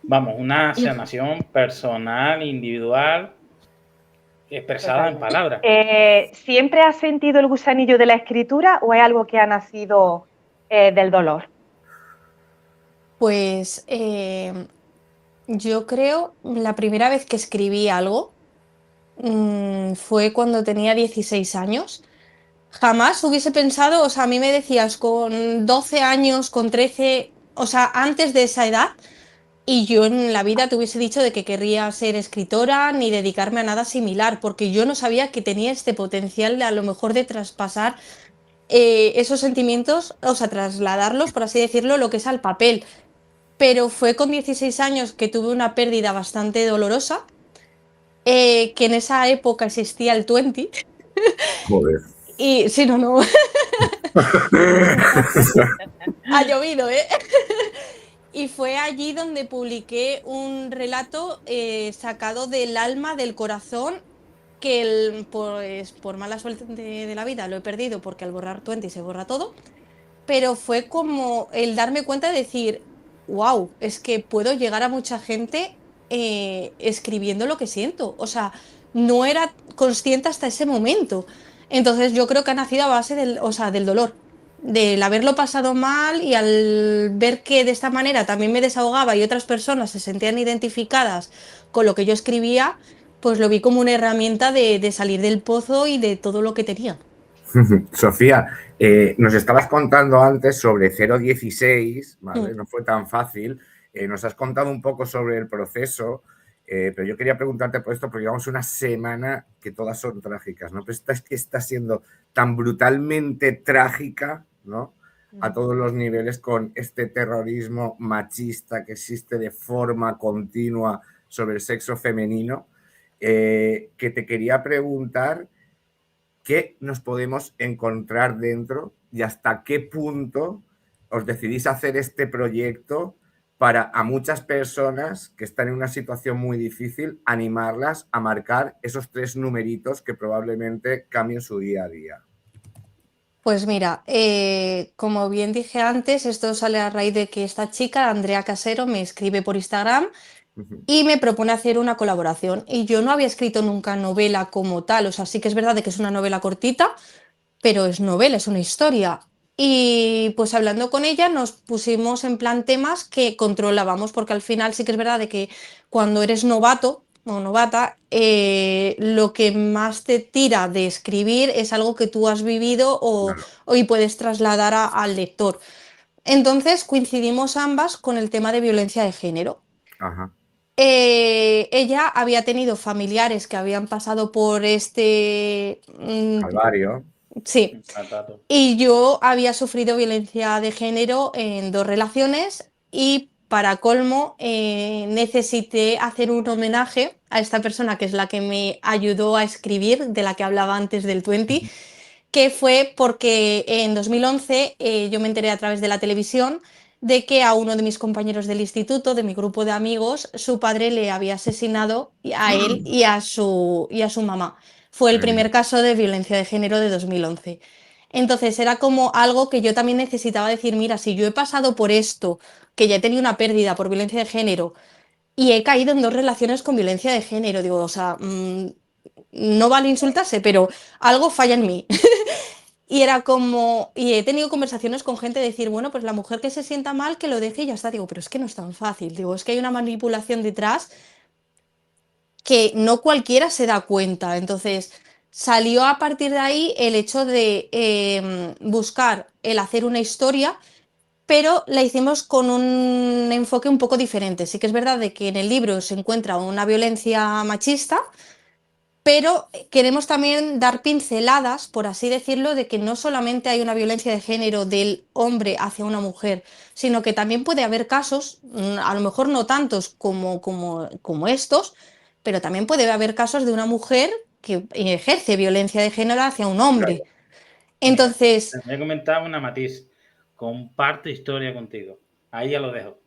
Vamos, una sanación personal, individual, expresada en totalmente. palabras. ¿Siempre has sentido el gusanillo de la escritura o es algo que ha nacido del dolor? Pues Yo creo la primera vez que escribí algo fue cuando tenía 16 años. Jamás hubiese pensado, o sea, a mí me decías con 12 años, con 13, o sea, antes de esa edad, y yo en la vida te hubiese dicho de que querría ser escritora ni dedicarme a nada similar, porque yo no sabía que tenía este potencial de a lo mejor de traspasar esos sentimientos, o sea, trasladarlos, por así decirlo, lo que es al papel. Pero fue con 16 años que tuve una pérdida bastante dolorosa, que en esa época existía el 20, Joder. y si no, no, ha llovido, ¿eh? Y fue allí donde publiqué un relato sacado del alma, del corazón, que pues, por mala suerte de la vida lo he perdido porque al borrar 20 se borra todo, pero fue como el darme cuenta de decir, wow, es que puedo llegar a mucha gente escribiendo lo que siento. O sea, no era consciente hasta ese momento. Entonces yo creo que ha nacido a base del, o sea, del dolor, del haberlo pasado mal y al ver que de esta manera también me desahogaba y otras personas se sentían identificadas con lo que yo escribía, pues lo vi como una herramienta de salir del pozo y de todo lo que tenía. Sofía, nos estabas contando antes sobre 016, Mm. ¿vale? No fue tan fácil. Nos has contado un poco sobre el proceso, pero yo quería preguntarte por esto, porque llevamos una semana que todas son trágicas, ¿no? Pero esta es que está siendo tan brutalmente trágica, ¿no? A todos los niveles, con este terrorismo machista que existe de forma continua sobre el sexo femenino, que te quería preguntar qué nos podemos encontrar dentro y hasta qué punto os decidís hacer este proyecto para a muchas personas que están en una situación muy difícil, animarlas a marcar esos 3 numeritos que probablemente cambien su día a día. Pues mira, como bien dije antes, esto sale a raíz de que esta chica, Andrea Casero, me escribe por Instagram y me propone hacer una colaboración. Y yo no había escrito nunca novela como tal, o sea, sí que es verdad de que es una novela cortita, pero es novela, es una historia. Y pues hablando con ella nos pusimos en plan temas que controlábamos, porque al final sí que es verdad de que cuando eres novato o novata, lo que más te tira de escribir es algo que tú has vivido Claro. y puedes trasladar al lector. Entonces coincidimos ambas con el tema de violencia de género. Ajá. Ella había tenido familiares que habían pasado por este... Calvario. sí, Patato. y yo había sufrido violencia de género en 2 relaciones y para colmo necesité hacer un homenaje a esta persona que es la que me ayudó a escribir, de la que hablaba antes del 20, que fue porque en 2011 yo me enteré a través de la televisión de que a uno de mis compañeros del instituto, de mi grupo de amigos, su padre le había asesinado a él y a su mamá. Fue el primer caso de violencia de género de 2011. Entonces era como algo que yo también necesitaba decir, mira, si yo he pasado por esto, que ya he tenido una pérdida por violencia de género y he caído en 2 relaciones con violencia de género, digo, o sea, no vale insultarse, pero algo falla en mí. Y era como, y he tenido conversaciones con gente de decir, bueno, pues la mujer que se sienta mal, que lo deje y ya está. Digo, pero es que no es tan fácil. Digo, es que hay una manipulación detrás que no cualquiera se da cuenta. Entonces, salió a partir de ahí el hecho de buscar el hacer una historia, pero la hicimos con un enfoque un poco diferente. Sí que es verdad de que en el libro se encuentra una violencia machista, pero queremos también dar pinceladas, por así decirlo, de que no solamente hay una violencia de género del hombre hacia una mujer, sino que también puede haber casos, a lo mejor no tantos como estos, pero también puede haber casos de una mujer que ejerce violencia de género hacia un hombre. Claro. Entonces, Mira, te voy a comentar una matiz. Comparto historia contigo. Ahí ya lo dejo.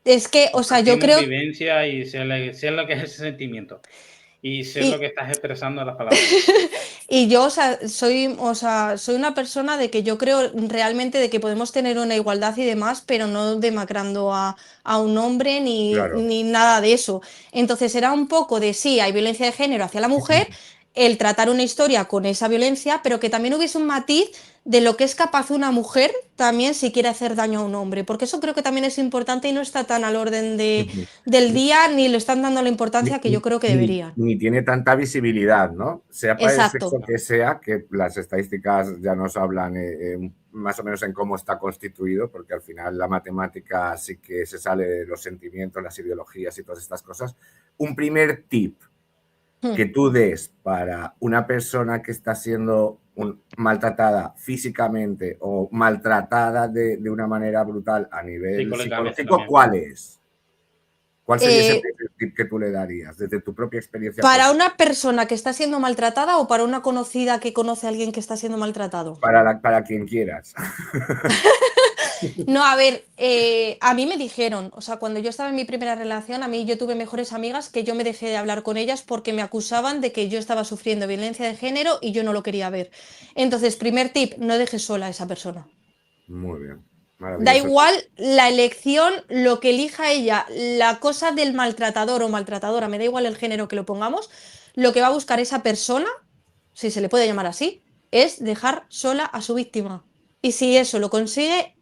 es que, o sea, yo Compartimos creo... vivencia y sé lo que es ese sentimiento. Y sé lo Y, que estás expresando en las palabras. y yo, o sea, soy una persona de que yo creo realmente de que podemos tener una igualdad y demás, pero no demacrando a un hombre Claro. ni nada de eso. Entonces era un poco de sí, hay violencia de género hacia la mujer, el tratar una historia con esa violencia, pero que también hubiese un matiz de lo que es capaz una mujer también si quiere hacer daño a un hombre, porque eso creo que también es importante y no está tan al orden del día ni le están dando la importancia que yo creo que deberían. Ni tiene tanta visibilidad, ¿no? Sea para el Exacto. sexo que sea, que las estadísticas ya nos hablan más o menos en cómo está constituido, porque al final la matemática sí que se sale de los sentimientos, las ideologías y todas estas cosas. Un primer tip que tú des para una persona que está siendo maltratada físicamente o maltratada de una manera brutal a nivel psicológico, ¿cuál es? ¿Cuál sería ese tip que tú le darías desde tu propia experiencia? ¿Para una persona que está siendo maltratada o para una conocida que conoce a alguien que está siendo maltratado? Para quien quieras. No, a ver, a mí me dijeron, o sea, cuando yo estaba en mi primera relación, yo tuve mejores amigas que yo me dejé de hablar con ellas porque me acusaban de que yo estaba sufriendo violencia de género y yo no lo quería ver. Entonces, primer tip, no dejes sola a esa persona. Muy bien. Da igual la elección, lo que elija ella, la cosa del maltratador o maltratadora, me da igual el género que lo pongamos, lo que va a buscar esa persona, si se le puede llamar así, es dejar sola a su víctima. Y si eso lo consigue,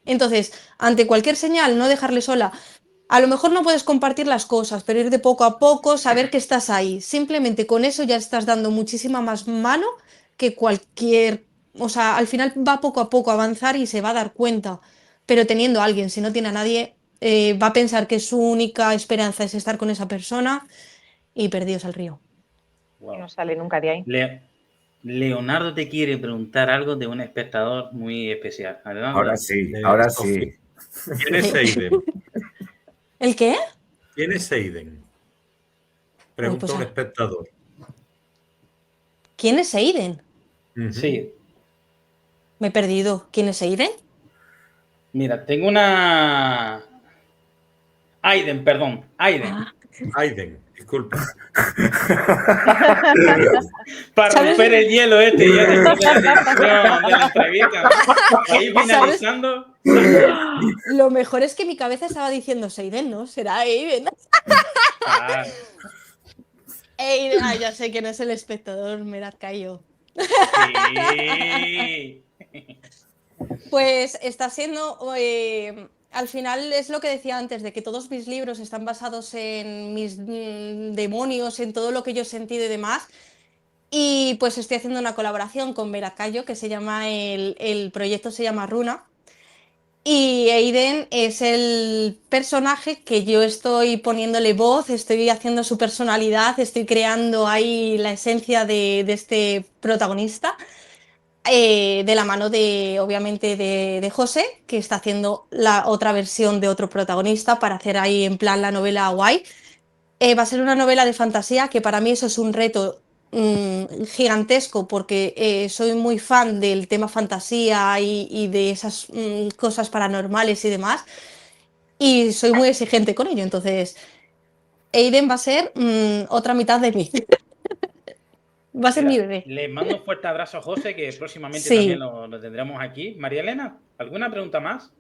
entonces, ante cualquier señal, no dejarle sola. A lo mejor no puedes compartir las cosas, pero ir de poco a poco, saber que estás ahí. Simplemente con eso ya estás dando muchísima más mano que cualquier... O sea, al final va poco a poco a avanzar y se va a dar cuenta. Pero teniendo a alguien, si no tiene a nadie, va a pensar que su única esperanza es estar con esa persona y perdidos al río. Wow. Y no sale nunca de ahí. Leonardo te quiere preguntar algo de un espectador muy especial. Adelante. Ahora sí, ahora sí. ¿Quién es Aiden? ¿El qué? ¿Quién es Aiden? Pregunta pues un espectador. ¿Quién es Aiden? Sí. Me he perdido. ¿Quién es Aiden? Mira, tengo una... Aiden, perdón. Aiden. Aiden, disculpa. Para romper el hielo ya después de la entrevista. Ahí finalizando. Lo mejor es que mi cabeza estaba diciendo Seiden, ¿no? Será Aiden. Aiden, ya sé quién es el espectador, me la callo. Sí. Pues está siendo... al final es lo que decía antes, de que todos mis libros están basados en mis demonios, en todo lo que yo he sentido y demás. Y pues estoy haciendo una colaboración con Veracayo, que se llama el proyecto se llama Runa. Y Aiden es el personaje que yo estoy poniéndole voz, estoy haciendo su personalidad, estoy creando ahí la esencia de este protagonista. De la mano de, obviamente, de José, que está haciendo la otra versión de otro protagonista para hacer ahí en plan la novela guay. Va a ser una novela de fantasía, que para mí eso es un reto gigantesco, porque soy muy fan del tema fantasía y de esas cosas paranormales y demás, y soy muy exigente con ello. Entonces, Aiden va a ser otra mitad de mí. Va a ser mi bebé. Le mando un fuerte abrazo a José, que próximamente también lo tendremos aquí. María Elena, ¿alguna pregunta más?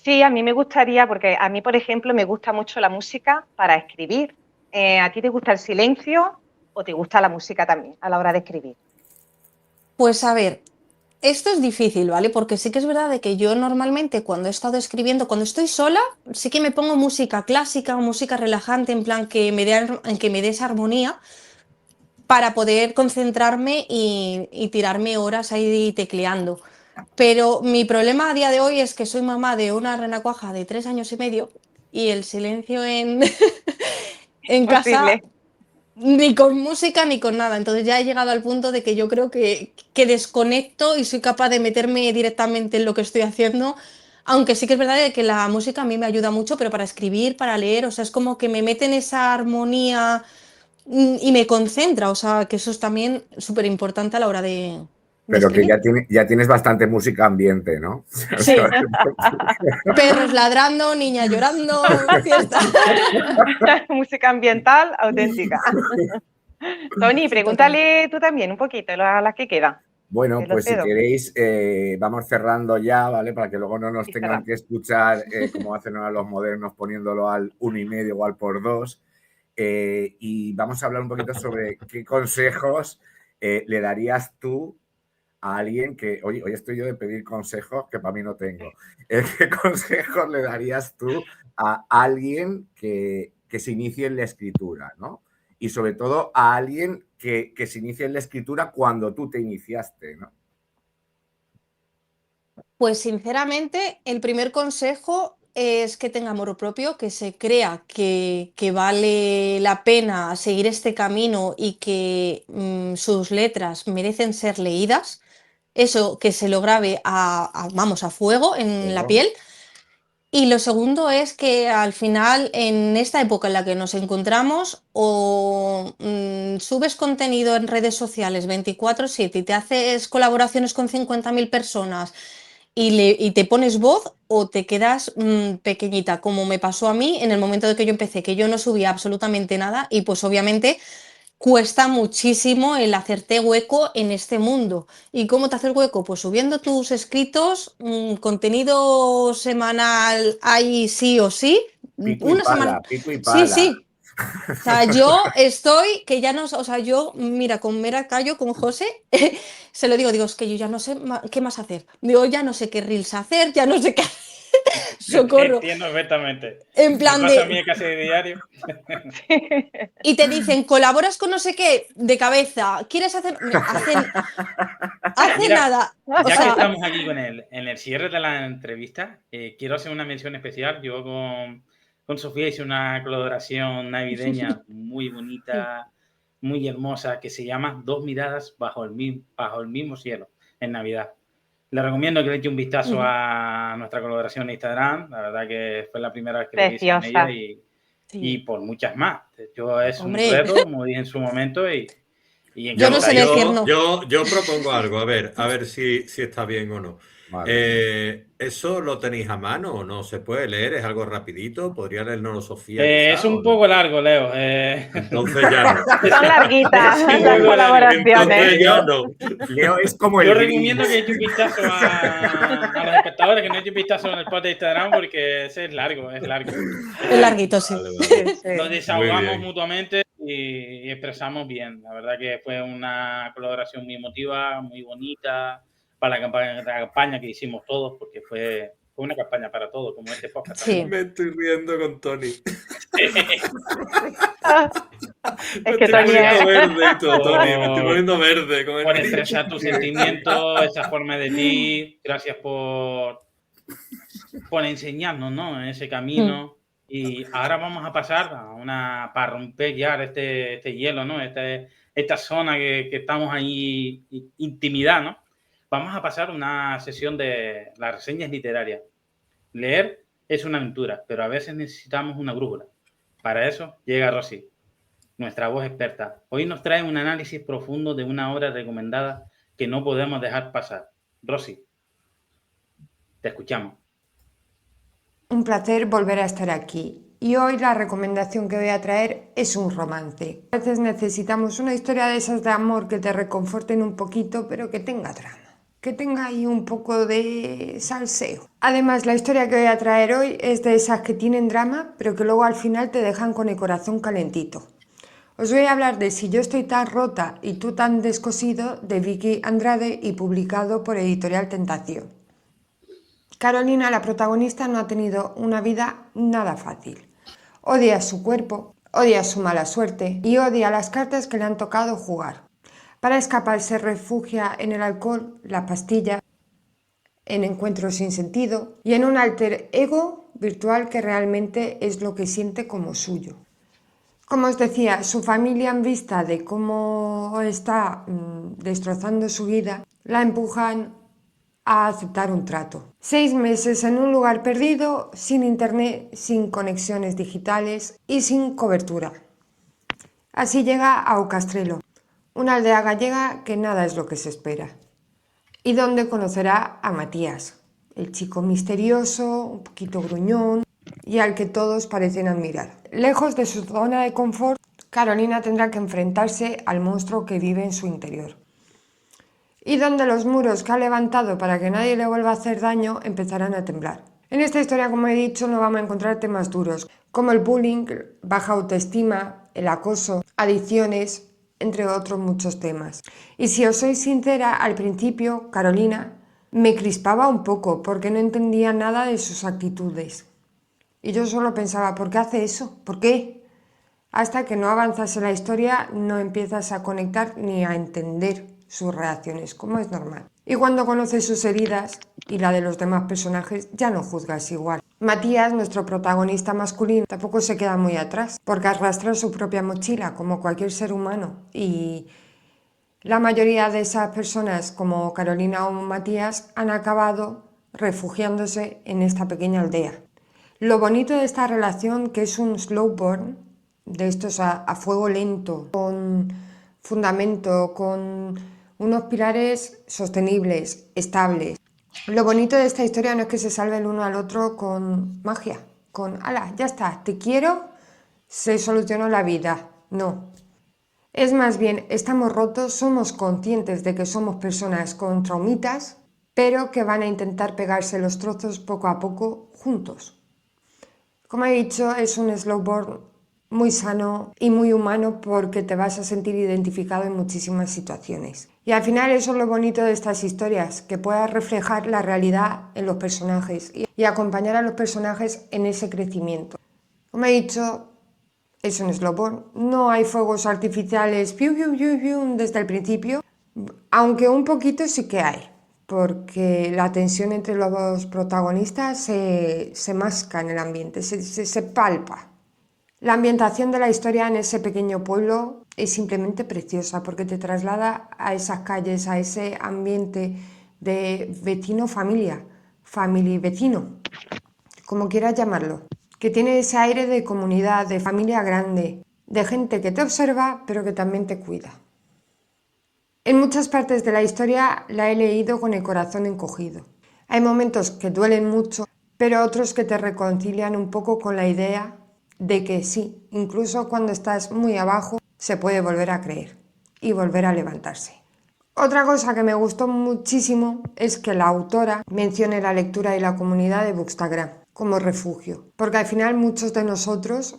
Sí, a mí me gustaría, porque a mí, por ejemplo, me gusta mucho la música para escribir. ¿A ti te gusta el silencio o te gusta la música también a la hora de escribir? Pues a ver, esto es difícil, ¿vale? Porque sí que es verdad de que yo normalmente cuando he estado escribiendo, cuando estoy sola, sí que me pongo música clásica o música relajante, en plan que me dé esa armonía para poder concentrarme y tirarme horas ahí tecleando. Pero mi problema a día de hoy es que soy mamá de una renacuaja de 3 años y medio y el silencio en casa, ni con música ni con nada. Entonces ya he llegado al punto de que yo creo que desconecto y soy capaz de meterme directamente en lo que estoy haciendo. Aunque sí que es verdad que la música a mí me ayuda mucho, pero para escribir, para leer, o sea, es como que me mete en esa armonía y me concentra, o sea, que eso es también súper importante a la hora de Pero que escribir. ya tienes bastante música ambiente, ¿no? Sí. Perros ladrando, niña llorando, fiesta. Música ambiental auténtica. Tony, pregúntale tú también un poquito a las que quedan. Bueno, pues si queréis, vamos cerrando ya, ¿vale? Para que luego no nos tengan que escuchar como hacen ahora los modernos poniéndolo al 1,5 o al por 2. Y vamos a hablar un poquito sobre qué consejos le darías tú a alguien que, oye, hoy estoy yo de pedir consejos que para mí no tengo. ¿Qué consejos le darías tú a alguien que se inicie en la escritura, ¿no? Y sobre todo a alguien que se inicie en la escritura cuando tú te iniciaste, ¿no? Pues sinceramente, el primer consejo es que tenga amor propio, que se crea que vale la pena seguir este camino y que sus letras merecen ser leídas. Eso, que se lo grabe vamos, a fuego en la piel. Y lo segundo es que al final, en esta época en la que nos encontramos, o subes contenido en redes sociales 24/7 y te haces colaboraciones con 50.000 personas y te pones voz, o te quedas pequeñita, como me pasó a mí en el momento de que yo empecé, que yo no subía absolutamente nada y pues obviamente cuesta muchísimo el hacerte hueco en este mundo. ¿Y cómo te haces hueco? Pues subiendo tus escritos, contenido semanal hay sí o sí. Pico y pala, pico y Sí, pala. sí. O sea, yo estoy, que ya no, o sea, yo, mira, con Mera Callo, con José, se lo digo, es que yo ya no sé qué más hacer. Digo, ya no sé qué reels hacer, ya no sé qué hacer. Socorro. Entiendo perfectamente. En plan Me pasa a de... mí casi de diario. Y te dicen, colaboras con no sé qué, de cabeza, ¿quieres hacer? Hace Mira, nada. Ya O que sea, estamos aquí en el cierre de la entrevista, quiero hacer una mención especial. Yo con Sofía hice una colaboración navideña muy bonita, muy hermosa, que se llama Dos miradas bajo el mismo cielo, en Navidad. Le recomiendo que le eche un vistazo a nuestra colaboración en Instagram. La verdad que fue la primera vez que lo hice con ella y por muchas más. Yo es un Hombre. reto, como dije en su momento, y Yo no sé decir no. Yo propongo algo, a ver si está bien o no. Vale. ¿Eso lo tenéis a mano o no? ¿Se puede leer? ¿Es algo rapidito? ¿Podría leernoslo Sofía es quizá, un o no? poco largo, Leo. Entonces ya no. Son larguitas Sí, las colaboraciones. Entonces ya no. Leo es como el Yo recomiendo Grinch. que eche un vistazo a los espectadores, que no eche un vistazo en el post de Instagram, porque ese es largo, es largo. Es larguito, sí. Vale, vale. Sí. Nos desahogamos bien. mutuamente y expresamos bien. La verdad que fue una colaboración muy emotiva, muy bonita, para la campaña que hicimos todos, porque fue una campaña para todos, como este podcast. Sí. Me estoy riendo con Tony. Es que Tony Me estoy poniendo verde. Por expresar tus sentimientos, esa forma de ti. Gracias por enseñarnos, ¿no? En ese camino. Y ahora vamos a pasar para romper ya este hielo, ¿no? Esta zona que estamos ahí, intimidad, ¿no? Vamos a pasar una sesión de las reseñas literarias. Leer es una aventura, pero a veces necesitamos una brújula. Para eso llega Rosy, nuestra voz experta. Hoy nos trae un análisis profundo de una obra recomendada que no podemos dejar pasar. Rosy, te escuchamos. Un placer volver a estar aquí. Y hoy la recomendación que voy a traer es un romance. A veces necesitamos una historia de esas de amor que te reconforten un poquito, pero que tenga drama, que tenga ahí un poco de salseo. Además, la historia que voy a traer hoy es de esas que tienen drama, pero que luego al final te dejan con el corazón calentito. Os voy a hablar de Si yo estoy tan rota y tú tan descosido, de Vicky Andrade y publicado por Editorial Tentación. Carolina, la protagonista, no ha tenido una vida nada fácil. Odia su cuerpo, odia su mala suerte y odia las cartas que le han tocado jugar. Para escapar se refugia en el alcohol, la pastilla, en encuentros sin sentido y en un alter ego virtual que realmente es lo que siente como suyo. Como os decía, su familia, en vista de cómo está destrozando su vida, la empujan a aceptar un trato. 6 meses en un lugar perdido, sin internet, sin conexiones digitales y sin cobertura. Así llega a Ocastrelo, una aldea gallega que nada es lo que se espera. Y donde conocerá a Matías, el chico misterioso, un poquito gruñón y al que todos parecen admirar. Lejos de su zona de confort, Carolina tendrá que enfrentarse al monstruo que vive en su interior. Y donde los muros que ha levantado para que nadie le vuelva a hacer daño empezarán a temblar. En esta historia, como he dicho, no vamos a encontrar temas duros, como el bullying, baja autoestima, el acoso, adicciones, entre otros muchos temas. Y si os soy sincera, al principio, Carolina me crispaba un poco porque no entendía nada de sus actitudes. Y yo solo pensaba, ¿por qué hace eso? ¿Por qué? Hasta que no avanzas en la historia no empiezas a conectar ni a entender sus reacciones, como es normal. Y cuando conoces sus heridas y la de los demás personajes, ya no juzgas igual. Matías, nuestro protagonista masculino, tampoco se queda muy atrás, porque arrastra su propia mochila, como cualquier ser humano. Y la mayoría de esas personas, como Carolina o Matías, han acabado refugiándose en esta pequeña aldea. Lo bonito de esta relación, que es un slow burn, de estos a fuego lento, con fundamento, con unos pilares sostenibles, estables. Lo bonito de esta historia no es que se salve el uno al otro con magia, con ¡hala, ya está, te quiero, se solucionó la vida! No. Es más bien, estamos rotos, somos conscientes de que somos personas con traumitas, pero que van a intentar pegarse los trozos poco a poco juntos. Como he dicho, es un slow burn muy sano y muy humano porque te vas a sentir identificado en muchísimas situaciones. Y al final eso es lo bonito de estas historias, que puedas reflejar la realidad en los personajes y acompañar a los personajes en ese crecimiento. Como he dicho, es un slow burn, no hay fuegos artificiales piu, piu, piu, piu, desde el principio, aunque un poquito sí que hay, porque la tensión entre los protagonistas se masca en el ambiente, se palpa. La ambientación de la historia en ese pequeño pueblo es simplemente preciosa porque te traslada a esas calles, a ese ambiente de vecino-familia, family-vecino, como quieras llamarlo, que tiene ese aire de comunidad, de familia grande, de gente que te observa pero que también te cuida. En muchas partes de la historia la he leído con el corazón encogido. Hay momentos que duelen mucho, pero otros que te reconcilian un poco con la idea de que sí, incluso cuando estás muy abajo, se puede volver a creer y volver a levantarse. Otra cosa que me gustó muchísimo es que la autora mencione la lectura y la comunidad de Bookstagram como refugio, porque al final muchos de nosotros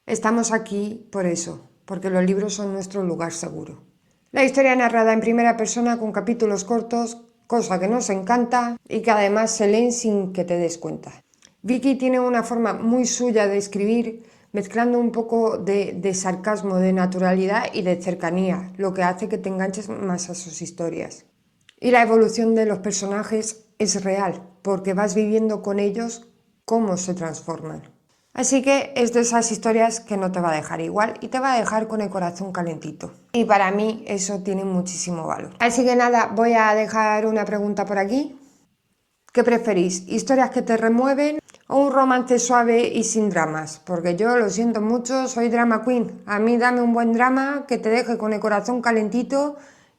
estamos aquí por eso, porque los libros son nuestro lugar seguro. La historia narrada en primera persona con capítulos cortos, cosa que nos encanta y que además se leen sin que te des cuenta. Vicky tiene una forma muy suya de escribir, mezclando un poco de sarcasmo, de naturalidad y de cercanía, lo que hace que te enganches más a sus historias. Y la evolución de los personajes es real, porque vas viviendo con ellos cómo se transforman. Así que es de esas historias que no te va a dejar igual y te va a dejar con el corazón calentito. Y para mí eso tiene muchísimo valor. Así que nada, voy a dejar una pregunta por aquí. ¿Qué preferís? ¿Historias que te remueven o un romance suave y sin dramas? Porque yo lo siento mucho, soy drama queen. A mí dame un buen drama que te deje con el corazón calentito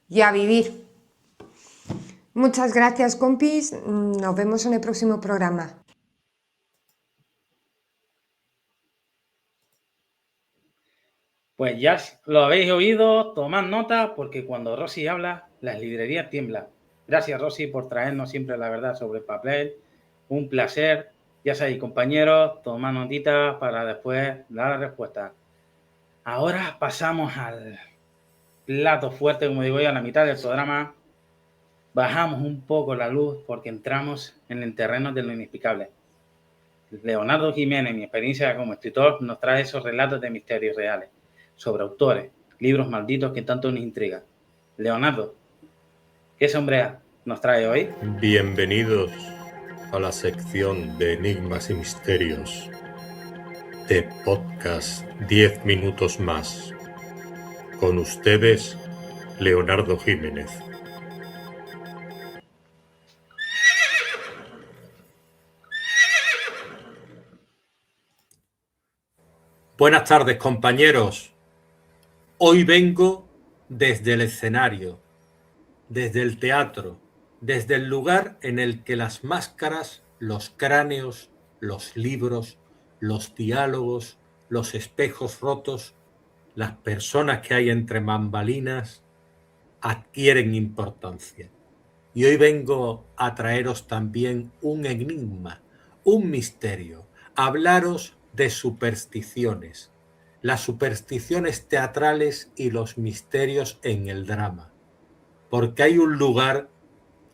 y a vivir. Muchas gracias, compis. Nos vemos en el próximo programa. Pues ya lo habéis oído, tomad nota porque cuando Rosy habla, las librerías tiemblan. Gracias, Rosy, por traernos siempre la verdad sobre el papel. Un placer. Ya sabéis, compañeros, tomad notita para después dar la respuesta. Ahora pasamos al plato fuerte, como digo yo, a la mitad del programa. Bajamos un poco la luz porque entramos en el terreno de lo inexplicable. Leonardo Jiménez, mi experiencia como escritor, nos trae esos relatos de misterios reales sobre autores, libros malditos que tanto nos intrigan. Leonardo, ¿qué sombrea nos trae hoy? Bienvenidos a la sección de Enigmas y Misterios de Podcast 10 minutos más. Con ustedes, Leonardo Jiménez. Buenas tardes, compañeros. Hoy vengo desde el escenario, desde el teatro, desde el lugar en el que las máscaras, los cráneos, los libros, los diálogos, los espejos rotos, las personas que hay entre bambalinas adquieren importancia. Y hoy vengo a traeros también un enigma, un misterio, a hablaros de supersticiones, las supersticiones teatrales y los misterios en el drama, porque hay un lugar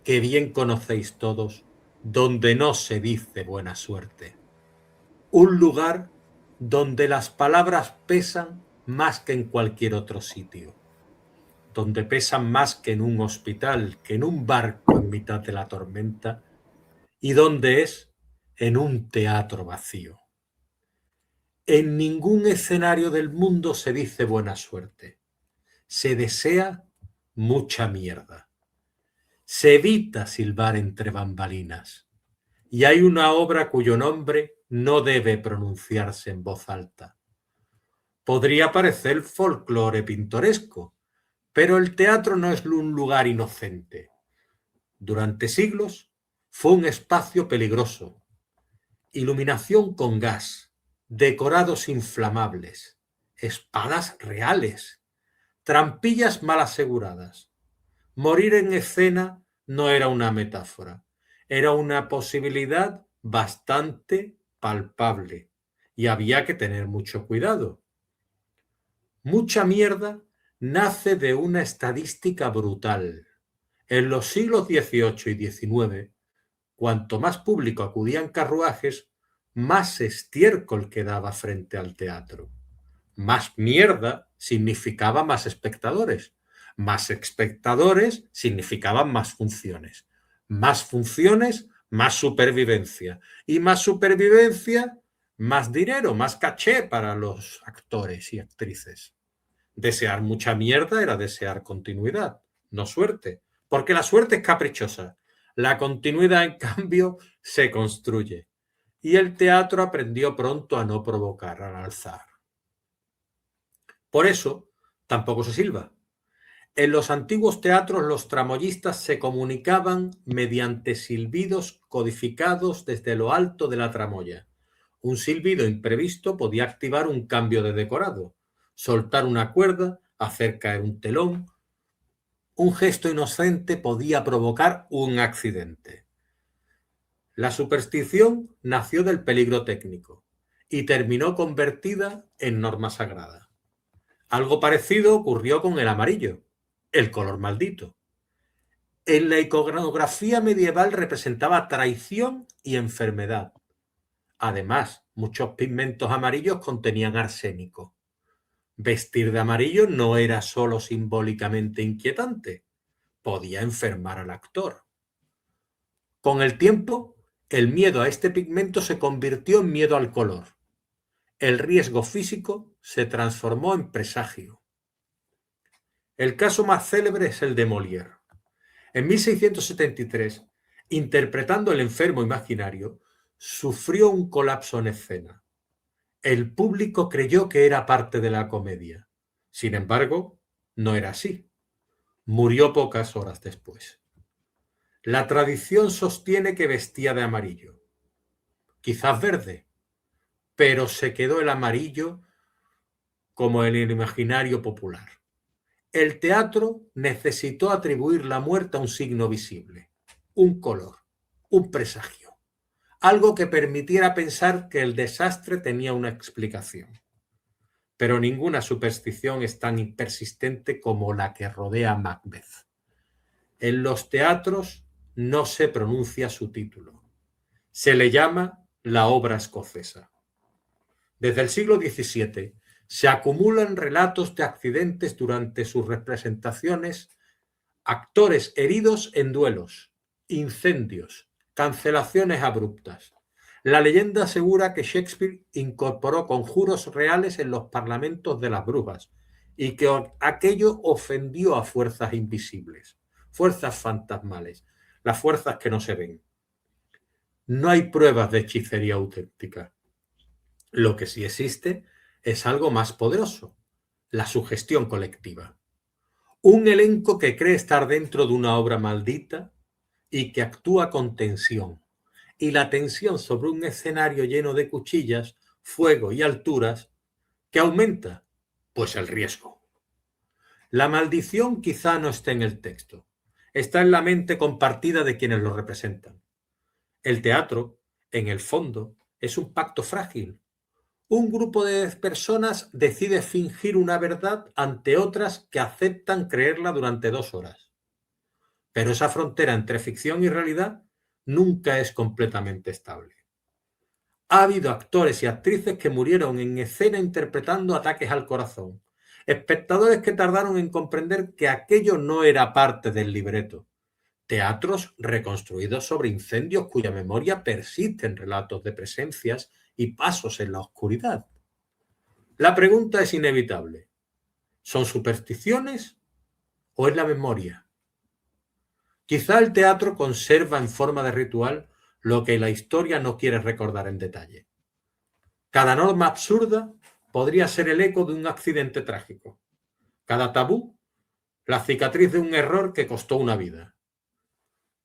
que bien conocéis todos, donde no se dice buena suerte. Un lugar donde las palabras pesan más que en cualquier otro sitio, donde pesan más que en un hospital, que en un barco en mitad de la tormenta, y donde es en un teatro vacío. En ningún escenario del mundo se dice buena suerte. Se desea mucha mierda. Se evita silbar entre bambalinas. Y hay una obra cuyo nombre no debe pronunciarse en voz alta. Podría parecer folclore pintoresco, pero el teatro no es un lugar inocente. Durante siglos fue un espacio peligroso. Iluminación con gas, decorados inflamables, espadas reales, trampillas mal aseguradas. Morir en escena no era una metáfora, era una posibilidad bastante palpable y había que tener mucho cuidado. Mucha mierda nace de una estadística brutal. En los siglos XVIII y XIX, cuanto más público acudía en carruajes, más estiércol quedaba frente al teatro. Más mierda significaba más espectadores. Más espectadores significaban más funciones. Más funciones, más supervivencia. Y más supervivencia, más dinero, más caché para los actores y actrices. Desear mucha mierda era desear continuidad, no suerte. Porque la suerte es caprichosa. La continuidad, en cambio, se construye. Y el teatro aprendió pronto a no provocar al alzar. Por eso, tampoco se silba. En los antiguos teatros los tramoyistas se comunicaban mediante silbidos codificados desde lo alto de la tramoya. Un silbido imprevisto podía activar un cambio de decorado, soltar una cuerda, hacer caer un telón. Un gesto inocente podía provocar un accidente. La superstición nació del peligro técnico y terminó convertida en norma sagrada. Algo parecido ocurrió con el amarillo, el color maldito. En la iconografía medieval representaba traición y enfermedad. Además, muchos pigmentos amarillos contenían arsénico. Vestir de amarillo no era solo simbólicamente inquietante, podía enfermar al actor. Con el tiempo, el miedo a este pigmento se convirtió en miedo al color. El riesgo físico se transformó en presagio. El caso más célebre es el de Molière. En 1673, interpretando El enfermo imaginario, sufrió un colapso en escena. El público creyó que era parte de la comedia. Sin embargo, no era así. Murió pocas horas después. La tradición sostiene que vestía de amarillo, quizás verde, pero se quedó el amarillo como en el imaginario popular. El teatro necesitó atribuir la muerte a un signo visible, un color, un presagio, algo que permitiera pensar que el desastre tenía una explicación. Pero ninguna superstición es tan persistente como la que rodea a Macbeth. En los teatros no se pronuncia su título. Se le llama la obra escocesa. Desde el siglo XVII se acumulan relatos de accidentes durante sus representaciones, actores heridos en duelos, incendios, cancelaciones abruptas. La leyenda asegura que Shakespeare incorporó conjuros reales en los parlamentos de las brujas y que aquello ofendió a fuerzas invisibles, fuerzas fantasmales, las fuerzas que no se ven. No hay pruebas de hechicería auténtica. Lo que sí existe es algo más poderoso, la sugestión colectiva. Un elenco que cree estar dentro de una obra maldita y que actúa con tensión. Y la tensión sobre un escenario lleno de cuchillas, fuego y alturas, ¿qué aumenta? Pues el riesgo. La maldición quizá no esté en el texto, está en la mente compartida de quienes lo representan. El teatro, en el fondo, es un pacto frágil, un grupo de personas decide fingir una verdad ante otras que aceptan creerla durante 2 horas. Pero esa frontera entre ficción y realidad nunca es completamente estable. Ha habido actores y actrices que murieron en escena interpretando ataques al corazón. Espectadores que tardaron en comprender que aquello no era parte del libreto. Teatros reconstruidos sobre incendios cuya memoria persiste en relatos de presencias y pasos en la oscuridad. La pregunta es inevitable. ¿Son supersticiones o es la memoria? Quizá el teatro conserva en forma de ritual lo que la historia no quiere recordar en detalle. Cada norma absurda podría ser el eco de un accidente trágico. Cada tabú, la cicatriz de un error que costó una vida.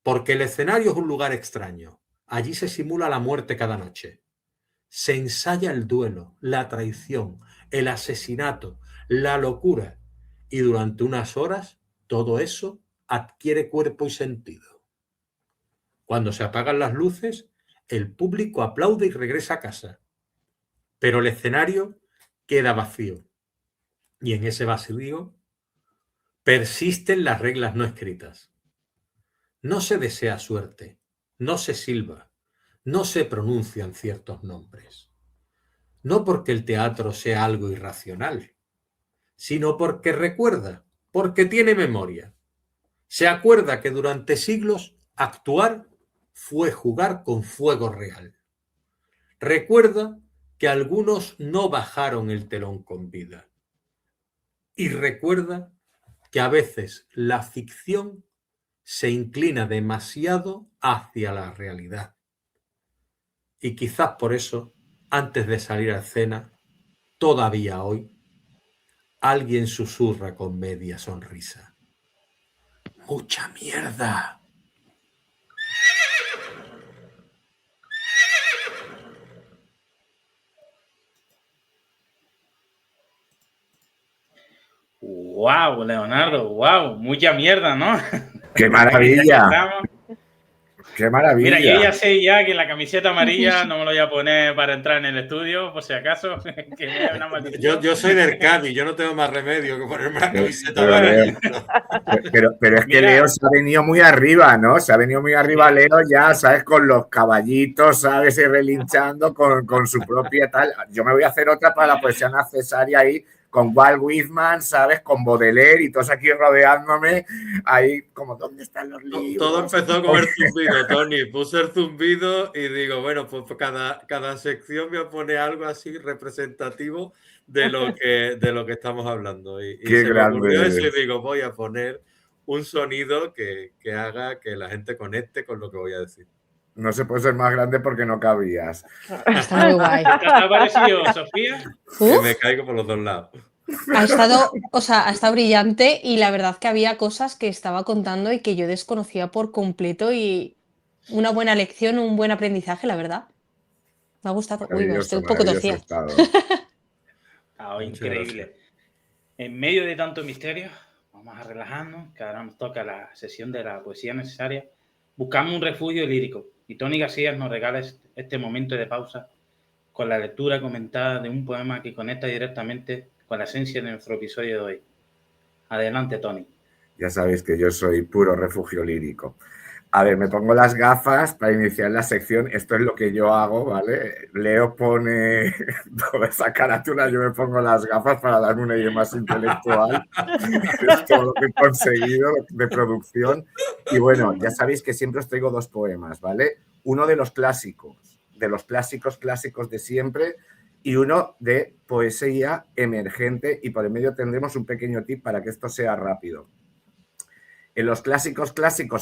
Porque el escenario es un lugar extraño. Allí se simula la muerte cada noche. Se ensaya el duelo, la traición, el asesinato, la locura. Y durante unas horas todo eso adquiere cuerpo y sentido. Cuando se apagan las luces, el público aplaude y regresa a casa. Pero el escenario queda vacío. Y en ese vacío persisten las reglas no escritas. No se desea suerte, no se silba, no se pronuncian ciertos nombres. No porque el teatro sea algo irracional, sino porque recuerda, porque tiene memoria. Se acuerda que durante siglos actuar fue jugar con fuego real. Recuerda que algunos no bajaron el telón con vida. Y recuerda que a veces la ficción se inclina demasiado hacia la realidad. Y quizás por eso, antes de salir a escena, todavía hoy, alguien susurra con media sonrisa: ¡mucha mierda! Wow, Leonardo, wow, mucha mierda, ¿no? ¡Qué maravilla! ¡Qué maravilla! Mira, yo ya sé ya que la camiseta amarilla no me lo voy a poner para entrar en el estudio, por si acaso. Que me da una maldición. Yo soy del Cádiz, yo no tengo más remedio que ponerme la camiseta amarilla. Pero es que Mira. Leo se ha venido muy arriba, ¿no? Se ha venido muy arriba Leo ya, ¿sabes? Con los caballitos, ¿sabes? Y relinchando con su propia tal. Yo me voy a hacer otra para la poesía necesaria ahí, con Walt Whitman, ¿sabes? Con Baudelaire y todos aquí rodeándome. Ahí, como, ¿dónde están los libros? Todo empezó con el zumbido, Tony. Puse el zumbido y digo, bueno, pues cada sección me pone algo así representativo de lo que estamos hablando. Y Qué se me grande ocurrió eso y eres. digo, voy a poner un sonido que haga que la gente conecte con lo que voy a decir. No se puede ser más grande porque no cabías. Está muy guay. ¿Qué te ha parecido, Sofía? Que me caigo por los dos lados. Ha estado brillante y la verdad que había cosas que estaba contando y que yo desconocía por completo y una buena lección, un buen aprendizaje, la verdad. Me ha gustado. Uy, estoy un poco torcida. Increíble. En medio de tanto misterio, vamos a relajarnos, que ahora nos toca la sesión de la poesía necesaria. Buscamos un refugio lírico y Tony García nos regala este momento de pausa con la lectura comentada de un poema que conecta directamente con la esencia de nuestro episodio de hoy. Adelante, Tony. Ya sabéis que yo soy puro refugio lírico. A ver, me pongo las gafas para iniciar la sección. Esto es lo que yo hago, ¿vale? Leo pone toda esa carátula, yo me pongo las gafas para darme una idea más intelectual. Es todo lo que he conseguido de producción. Y bueno, ya sabéis que siempre os traigo 2 poemas, ¿vale? Uno de los clásicos de siempre, y uno de poesía emergente, y por el medio tendremos un pequeño tip para que esto sea rápido. En los clásicos,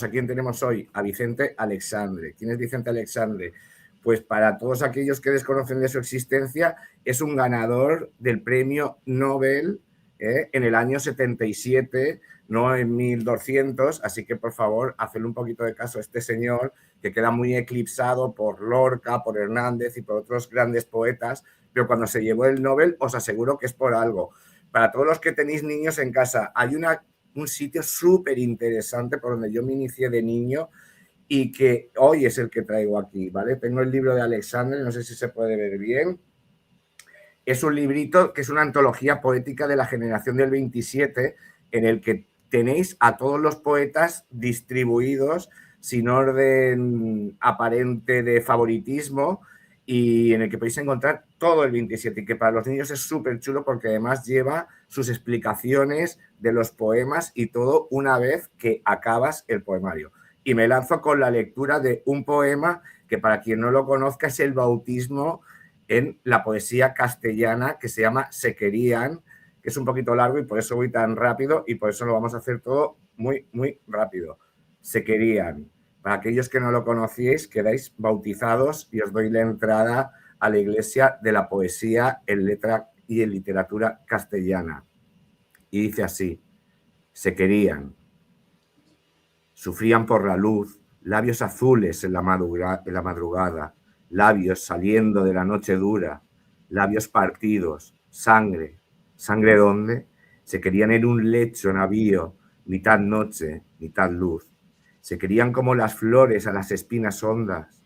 ¿a quién tenemos hoy? A Vicente Aleixandre. ¿Quién es Vicente Aleixandre? Pues para todos aquellos que desconocen de su existencia, es un ganador del premio Nobel en el año 77, no en 1200, así que por favor, hacedle un poquito de caso a este señor, que queda muy eclipsado por Lorca, por Hernández y por otros grandes poetas, pero cuando se llevó el Nobel os aseguro que es por algo. Para todos los que tenéis niños en casa, hay un sitio súper interesante por donde yo me inicié de niño y que hoy es el que traigo aquí, ¿vale? Tengo el libro de Aleixandre, no sé si se puede ver bien. Es un librito que es una antología poética de la generación del 27, en el que tenéis a todos los poetas distribuidos sin orden aparente de favoritismo y en el que podéis encontrar todo el 27 y que para los niños es súper chulo porque además lleva sus explicaciones de los poemas y todo una vez que acabas el poemario. Y me lanzo con la lectura de un poema que para quien no lo conozca es el bautismo en la poesía castellana que se llama Se querían, que es un poquito largo y por eso voy tan rápido y por eso lo vamos a hacer todo muy, muy rápido. Se querían. Para aquellos que no lo conocíais, quedáis bautizados y os doy la entrada a la iglesia de la poesía en letra y en literatura castellana. Y dice así: se querían, sufrían por la luz, labios azules en la madrugada, labios saliendo de la noche dura, labios partidos, sangre. ¿Sangre dónde? Se querían en un lecho navío, mitad noche, mitad luz. Se querían como las flores a las espinas hondas,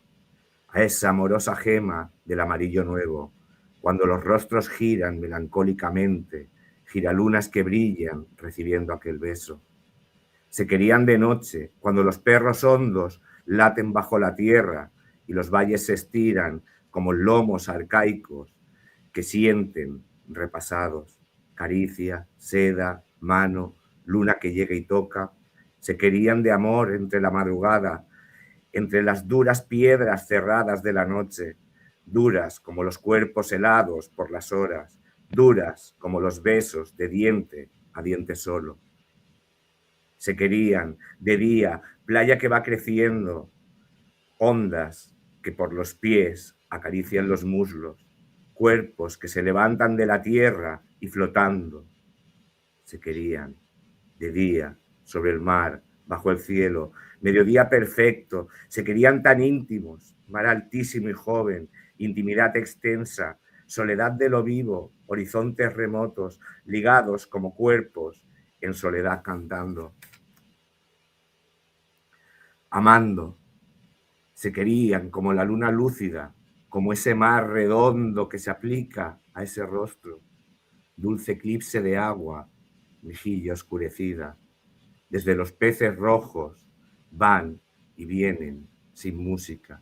a esa amorosa gema del amarillo nuevo, cuando los rostros giran melancólicamente, giralunas que brillan recibiendo aquel beso. Se querían de noche, cuando los perros hondos laten bajo la tierra y los valles se estiran como lomos arcaicos que sienten repasados. Caricia, seda, mano, luna que llega y toca. Se querían de amor entre la madrugada, entre las duras piedras cerradas de la noche, duras como los cuerpos helados por las horas, duras como los besos de diente a diente solo. Se querían de día, playa que va creciendo, ondas que por los pies acarician los muslos, cuerpos que se levantan de la tierra y flotando. Se querían de día, sobre el mar, bajo el cielo, mediodía perfecto, se querían tan íntimos, mar altísimo y joven, intimidad extensa, soledad de lo vivo, horizontes remotos, ligados como cuerpos, en soledad cantando. Amando, se querían como la luna lúcida, como ese mar redondo que se aplica a ese rostro, dulce eclipse de agua, mejilla oscurecida. Desde los peces rojos van y vienen sin música.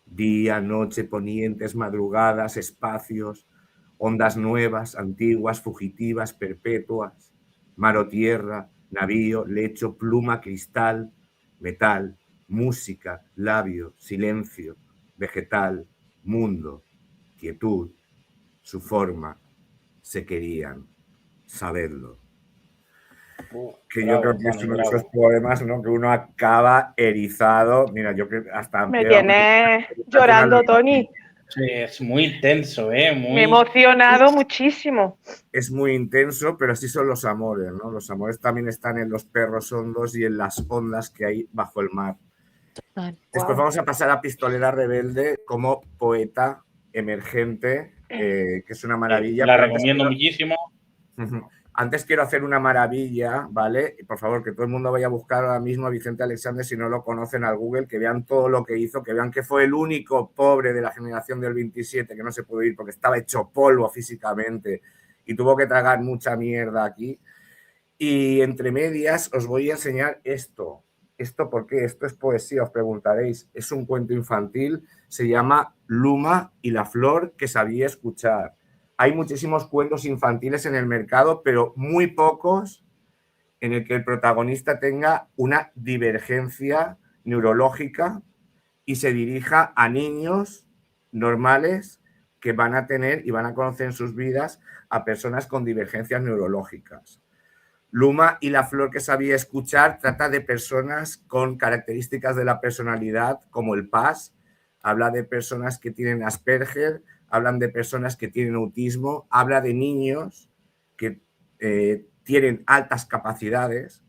Día, noche, ponientes, madrugadas, espacios, ondas nuevas, antiguas, fugitivas, perpetuas, mar o tierra, navío, lecho, pluma, cristal, metal, música, labio, silencio, vegetal, mundo, quietud, su forma, se querían, saberlo. Que yo creo que es uno de esos poemas, ¿no? Que uno acaba erizado. Mira, yo que hasta... Me tienes llorando, Tony. Sí, es muy intenso, ¿eh? Muy... Me he emocionado muchísimo. Es muy intenso, pero así son los amores, ¿no? Los amores también están en los perros hondos y en las ondas que hay bajo el mar. Después vamos a pasar a Pistolera Rebelde como poeta emergente, que es una maravilla. La recomiendo muchísimo. Antes quiero hacer una maravilla, ¿vale? Y por favor, que todo el mundo vaya a buscar ahora mismo a Vicente Aleixandre si no lo conocen al Google, que vean todo lo que hizo, que vean que fue el único pobre de la generación del 27 que no se pudo ir porque estaba hecho polvo físicamente y tuvo que tragar mucha mierda aquí. Y entre medias os voy a enseñar esto. ¿Esto por qué? Esto es poesía, os preguntaréis. Es un cuento infantil, se llama Luma y la flor que sabía escuchar. Hay muchísimos cuentos infantiles en el mercado, pero muy pocos en el que el protagonista tenga una divergencia neurológica y se dirija a niños normales que van a tener y van a conocer en sus vidas a personas con divergencias neurológicas. Luma y la flor que sabía escuchar trata de personas con características de la personalidad como el PAS, habla de personas que tienen Asperger, hablan de personas que tienen autismo, habla de niños que tienen altas capacidades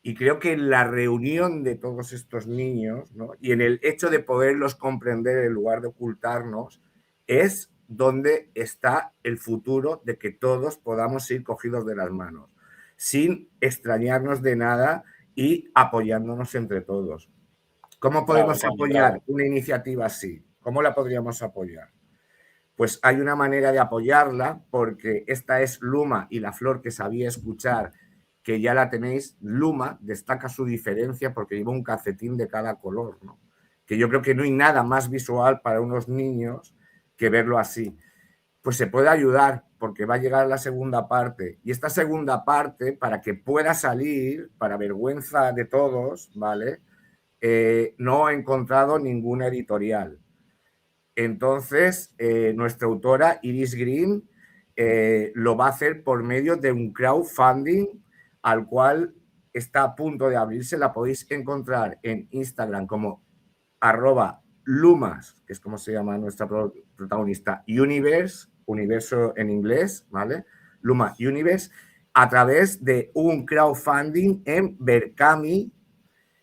y creo que en la reunión de todos estos niños, ¿no? Y en el hecho de poderlos comprender en lugar de ocultarnos es donde está el futuro de que todos podamos ir cogidos de las manos, sin extrañarnos de nada y apoyándonos entre todos. ¿Cómo podemos apoyar una iniciativa así? ¿Cómo la podríamos apoyar? pues hay una manera de apoyarla, porque esta es Luma y la flor que sabía escuchar, que ya la tenéis. Luma destaca su diferencia porque lleva un calcetín de cada color, ¿no? Que yo creo que no hay nada más visual para unos niños que verlo así. Pues se puede ayudar porque va a llegar la segunda parte. Y esta segunda parte, para que pueda salir, para vergüenza de todos, ¿vale? No he encontrado ninguna editorial. Entonces, nuestra autora, Iris Green, lo va a hacer por medio de un crowdfunding al cual está a punto de abrirse. La podéis encontrar en Instagram como @lumas, que es como se llama nuestra protagonista, universo en inglés, ¿vale? Luma Universe, a través de un crowdfunding en Berkami.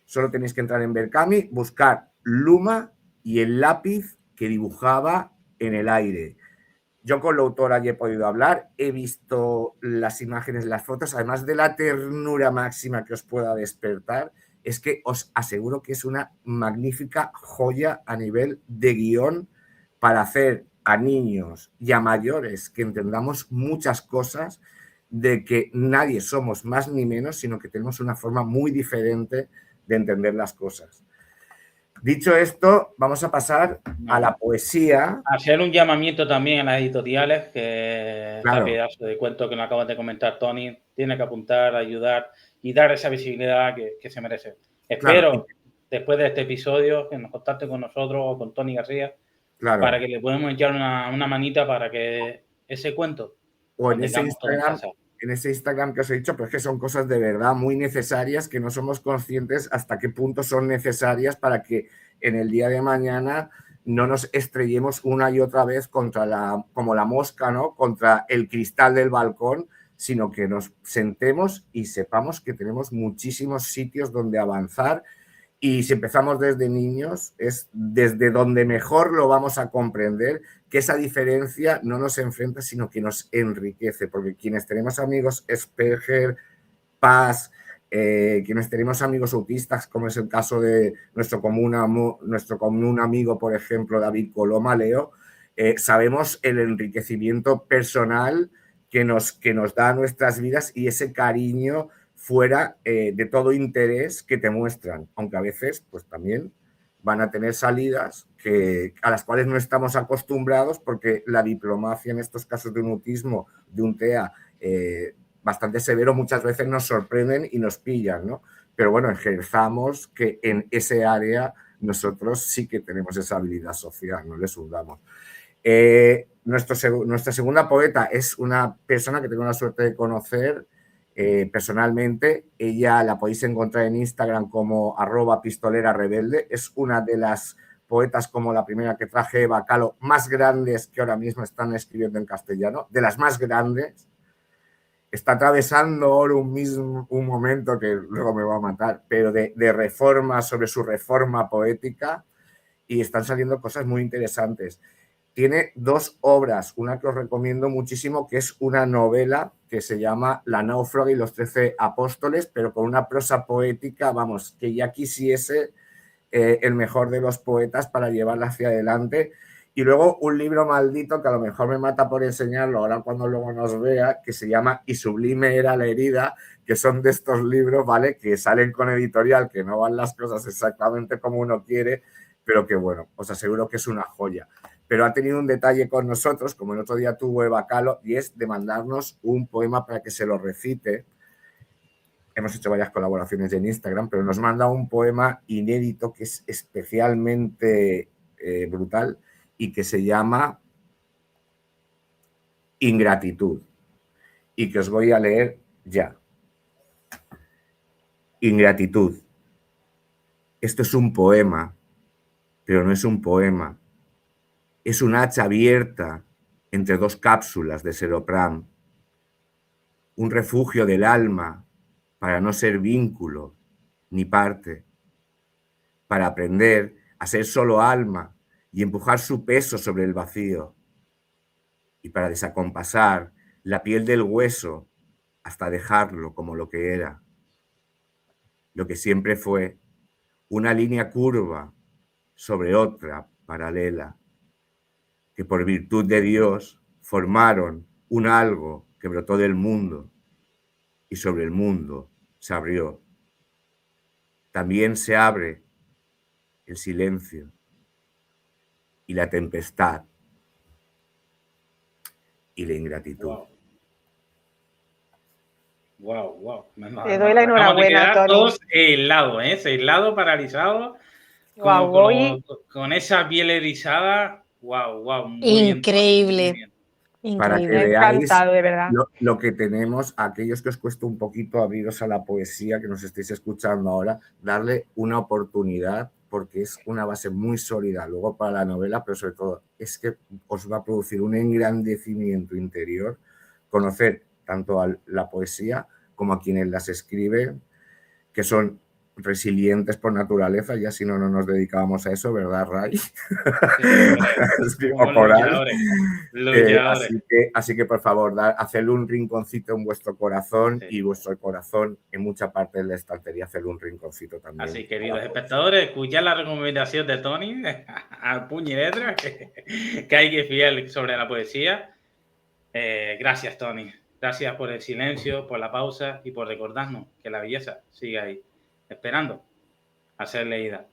Solo tenéis que entrar en Berkami, buscar Luma y el lápiz que dibujaba en el aire. Yo con la autora ya he podido hablar, he visto las imágenes, las fotos, además de la ternura máxima que os pueda despertar, es que os aseguro que es una magnífica joya a nivel de guión para hacer a niños y a mayores que entendamos muchas cosas, de que nadie somos más ni menos, sino que tenemos una forma muy diferente de entender las cosas. Dicho esto, vamos a pasar a la poesía. Hacer un llamamiento también a las editoriales, que Claro. este pedazo de cuento que nos acabas de comentar, Tony, tiene que apuntar, ayudar y dar esa visibilidad que se merece. Espero, Claro. después de este episodio, que nos contacte con nosotros o con Tony García, Claro. para que le podamos echar una manita para que ese cuento O lo en ese tengamos todo en Instagram, casa. en ese Instagram que os he dicho, pero es que son cosas de verdad muy necesarias que no somos conscientes hasta qué punto son necesarias para que en el día de mañana no nos estrellemos una y otra vez contra como la mosca, ¿no? Contra el cristal del balcón, sino que nos sentemos y sepamos que tenemos muchísimos sitios donde avanzar. Y si empezamos desde niños, es desde donde mejor lo vamos a comprender, que esa diferencia no nos enfrenta, sino que nos enriquece, porque quienes tenemos amigos Asperger, Paz, quienes tenemos amigos autistas, como es el caso de nuestro común amigo, por ejemplo, David Coloma, Leo, sabemos el enriquecimiento personal que nos da nuestras vidas y ese cariño fuera de todo interés que te muestran, aunque a veces pues también van a tener salidas a las cuales no estamos acostumbrados, porque la diplomacia en estos casos de un autismo, de un TEA bastante severo, muchas veces nos sorprenden y nos pillan, ¿no? Pero bueno, ejerzamos que en ese área nosotros sí que tenemos esa habilidad social, no les dudamos. Nuestra segunda poeta es una persona que tengo la suerte de conocer personalmente. Ella la podéis encontrar en Instagram como @pistolerarebelde. Es una de las poetas, como la primera que traje, Eva Calo, más grandes que ahora mismo están escribiendo en castellano, de las más grandes. Está atravesando ahora un momento que luego me va a matar, pero de reforma, sobre su reforma poética, y están saliendo cosas muy interesantes. Tiene 2 obras, una que os recomiendo muchísimo, que es una novela que se llama La náufraga y los 13 apóstoles, pero con una prosa poética, vamos, que ya quisiese el mejor de los poetas para llevarla hacia adelante. Y luego un libro maldito que a lo mejor me mata por enseñarlo ahora cuando luego nos vea, que se llama Y sublime era la herida, que son de estos libros, ¿vale?, que salen con editorial, que no van las cosas exactamente como uno quiere, pero que bueno, os aseguro que es una joya. Pero ha tenido un detalle con nosotros, como el otro día tuvo Eva Calo, y es de mandarnos un poema para que se lo recite. Hemos hecho varias colaboraciones en Instagram, pero nos manda un poema inédito que es especialmente brutal y que se llama Ingratitud, y que os voy a leer ya. Ingratitud. Esto es un poema, pero no es un poema. Es un hacha abierta entre 2 cápsulas de Seropram, un refugio del alma para no ser vínculo ni parte, para aprender a ser solo alma y empujar su peso sobre el vacío, y para desacompasar la piel del hueso hasta dejarlo como lo que era, lo que siempre fue, una línea curva sobre otra paralela, que por virtud de Dios formaron un algo que brotó del mundo y sobre el mundo se abrió. También se abre el silencio y la tempestad y la ingratitud. Wow. Te doy la enhorabuena, Tony. Todos helados, paralizados, Wow, con esa piel erizada. Wow. Increíble. Para que Increíble. veáis encantado, de verdad. lo que tenemos, a aquellos que os cuesta un poquito abriros a la poesía, que nos estéis escuchando ahora, darle una oportunidad, porque es una base muy sólida luego para la novela, pero sobre todo es que os va a producir un engrandecimiento interior, conocer tanto a la poesía como a quienes las escriben, que son resilientes por naturaleza, ya si no nos dedicábamos a eso, ¿verdad, Ray? Sí, luchadores. Así que por favor, hacedle un rinconcito en vuestro corazón, y vuestro corazón en mucha parte de la estantería, hacedle un rinconcito también. Así, queridos espectadores, escuchad la recomendación de Tony a puño y letra, que hay que fiar sobre la poesía. Gracias, Tony. Gracias por el silencio, por la pausa y por recordarnos que la belleza sigue ahí, esperando a ser leída.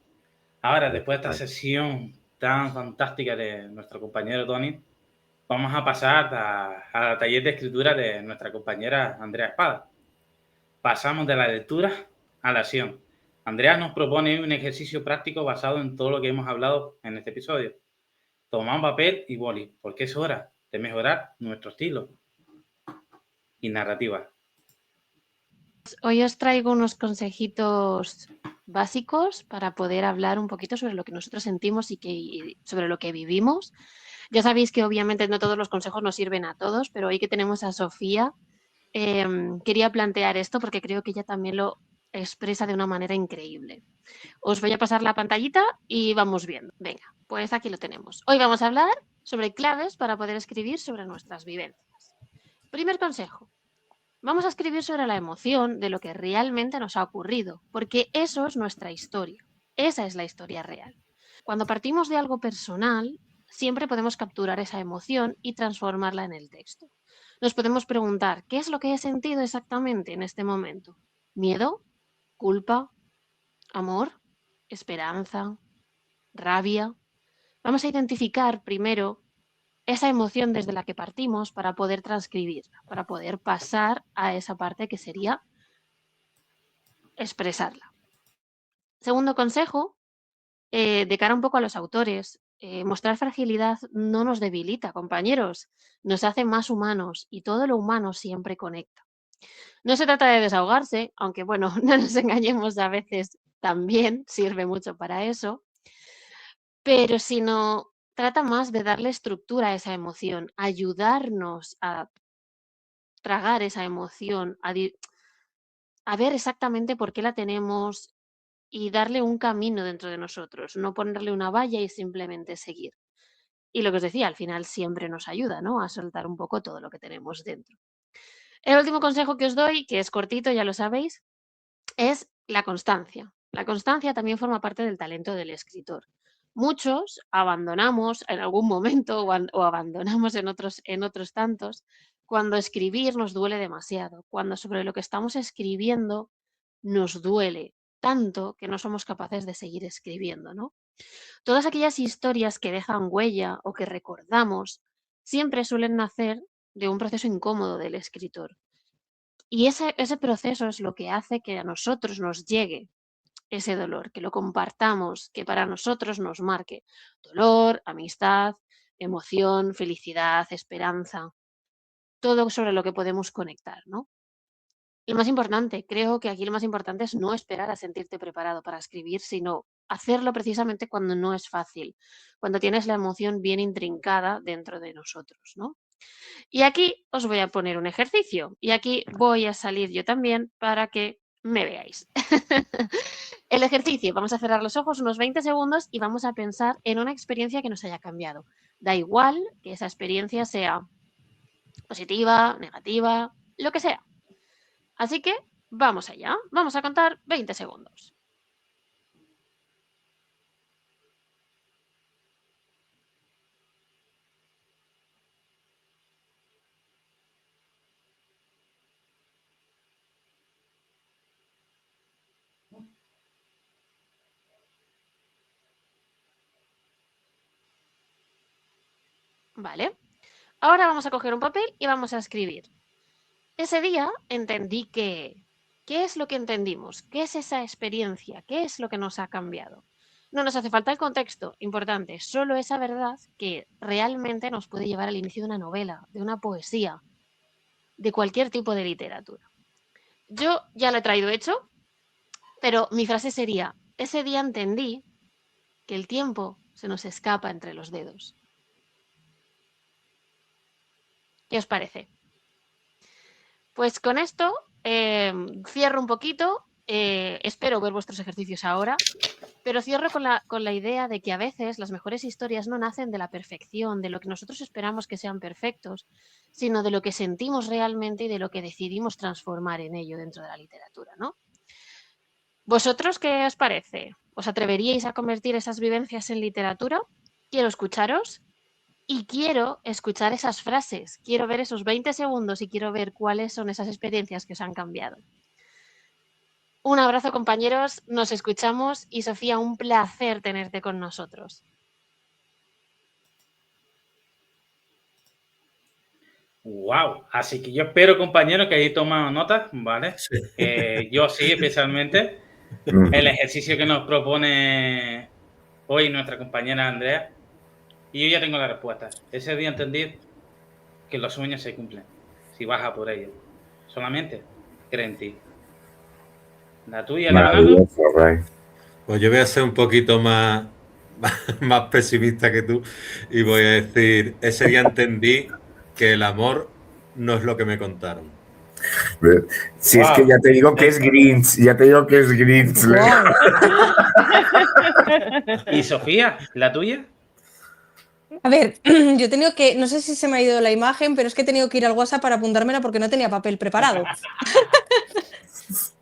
Ahora, después de esta sesión tan fantástica de nuestro compañero Tony, vamos a pasar al taller de escritura de nuestra compañera Andrea Espada. Pasamos de la lectura a la acción. Andrea nos propone un ejercicio práctico basado en todo lo que hemos hablado en este episodio. Tomamos papel y boli, porque es hora de mejorar nuestro estilo y narrativa. Hoy os traigo unos consejitos básicos para poder hablar un poquito sobre lo que nosotros sentimos y sobre lo que vivimos. Ya sabéis que obviamente no todos los consejos nos sirven a todos, pero hoy que tenemos a Sofía, quería plantear esto porque creo que ella también lo expresa de una manera increíble. Os voy a pasar la pantallita y vamos viendo. Venga, pues aquí lo tenemos. Hoy vamos a hablar sobre claves para poder escribir sobre nuestras vivencias. Primer consejo. Vamos a escribir sobre la emoción de lo que realmente nos ha ocurrido, porque eso es nuestra historia. Esa es la historia real. Cuando partimos de algo personal, siempre podemos capturar esa emoción y transformarla en el texto. Nos podemos preguntar, ¿qué es lo que he sentido exactamente en este momento? ¿Miedo? ¿Culpa? ¿Amor? ¿Esperanza? ¿Rabia? Vamos a identificar primero esa emoción desde la que partimos para poder transcribirla, para poder pasar a esa parte que sería expresarla. Segundo consejo, de cara un poco a los autores, mostrar fragilidad no nos debilita, compañeros, nos hace más humanos y todo lo humano siempre conecta. No se trata de desahogarse, aunque bueno, no nos engañemos, a veces también sirve mucho para eso, pero sino trata más de darle estructura a esa emoción, ayudarnos a tragar esa emoción, a ver exactamente por qué la tenemos y darle un camino dentro de nosotros, no ponerle una valla y simplemente seguir. Y lo que os decía, al final siempre nos ayuda, ¿no?, a soltar un poco todo lo que tenemos dentro. El último consejo que os doy, que es cortito, ya lo sabéis, es la constancia. La constancia también forma parte del talento del escritor. Muchos abandonamos en algún momento o abandonamos en otros tantos cuando escribir nos duele demasiado, cuando sobre lo que estamos escribiendo nos duele tanto que no somos capaces de seguir escribiendo, ¿no? Todas aquellas historias que dejan huella o que recordamos siempre suelen nacer de un proceso incómodo del escritor. Y ese proceso es lo que hace que a nosotros nos llegue ese dolor, que lo compartamos, que para nosotros nos marque. Dolor, amistad, emoción, felicidad, esperanza, todo sobre lo que podemos conectar, ¿no? Lo más importante, creo que aquí lo más importante es no esperar a sentirte preparado para escribir, sino hacerlo precisamente cuando no es fácil, cuando tienes la emoción bien intrincada dentro de nosotros, ¿no? Y aquí os voy a poner un ejercicio y aquí voy a salir yo también para que me veáis. El ejercicio, vamos a cerrar los ojos unos 20 segundos y vamos a pensar en una experiencia que nos haya cambiado. Da igual que esa experiencia sea positiva, negativa, lo que sea. Así que vamos allá, vamos a contar 20 segundos. Vale. Ahora vamos a coger un papel y vamos a escribir. Ese día entendí que... ¿Qué es lo que entendimos? ¿Qué es esa experiencia? ¿Qué es lo que nos ha cambiado? No nos hace falta el contexto, importante, solo esa verdad que realmente nos puede llevar al inicio de una novela, de una poesía, de cualquier tipo de literatura. Yo ya lo he traído hecho, pero mi frase sería, ese día entendí que el tiempo se nos escapa entre los dedos. ¿Qué os parece? Pues con esto cierro un poquito, espero ver vuestros ejercicios ahora, pero cierro con la idea de que a veces las mejores historias no nacen de la perfección, de lo que nosotros esperamos que sean perfectos, sino de lo que sentimos realmente y de lo que decidimos transformar en ello dentro de la literatura, ¿no? ¿Vosotros qué os parece? ¿Os atreveríais a convertir esas vivencias en literatura? Quiero escucharos. Y quiero escuchar esas frases, quiero ver esos 20 segundos y quiero ver cuáles son esas experiencias que os han cambiado. Un abrazo, compañeros, nos escuchamos y Sofía, un placer tenerte con nosotros. Wow, así que yo espero, compañeros, que hayáis tomado notas, ¿vale? Sí. Yo sí, especialmente. El ejercicio que nos propone hoy nuestra compañera Andrea. Y yo ya tengo la respuesta. Ese día entendí que los sueños se cumplen si vas a por ellos. Solamente cree en ti. La tuya, Leonardo. Maravilloso, Ray. Pues yo voy a ser un poquito más pesimista que tú y voy a decir, ese día entendí que el amor no es lo que me contaron. Si es que ya te digo que es Grinch, ¿Y Sofía, la tuya? A ver, yo he tenido que, no sé si se me ha ido la imagen, pero es que he tenido que ir al WhatsApp para apuntármela porque no tenía papel preparado.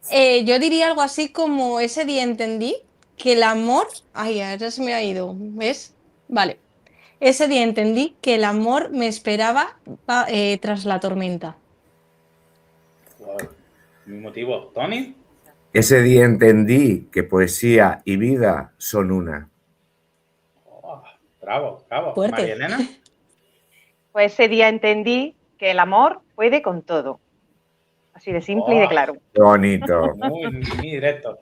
Yo diría algo así como, ese día entendí que el amor... Ay, ahora se me ha ido, ¿ves? Vale. Ese día entendí que el amor me esperaba tras la tormenta. Wow. Mi motivo, Tony. Ese día entendí que poesía y vida son una. Oh, bravo, bravo. Fuerte. María Elena. Pues ese día entendí que el amor puede con todo. Así de simple y de claro. Qué bonito. Muy directo.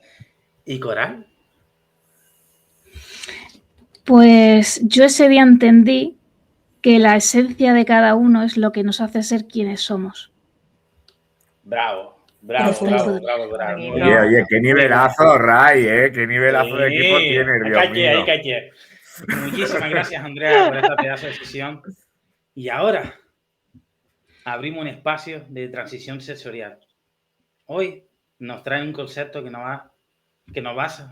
¿Y Coral? Pues yo ese día entendí que la esencia de cada uno es lo que nos hace ser quienes somos. Bravo, bravo, Profundo. bravo, bravo. Muy Bonito. bien. Oye, qué nivelazo, Ray, qué nivelazo de equipo tienes, Dios mío. Calle. Muchísimas gracias, Andrea, por esta pedazo de sesión. Y ahora abrimos un espacio de transición sensorial. Hoy nos trae un concepto que nos va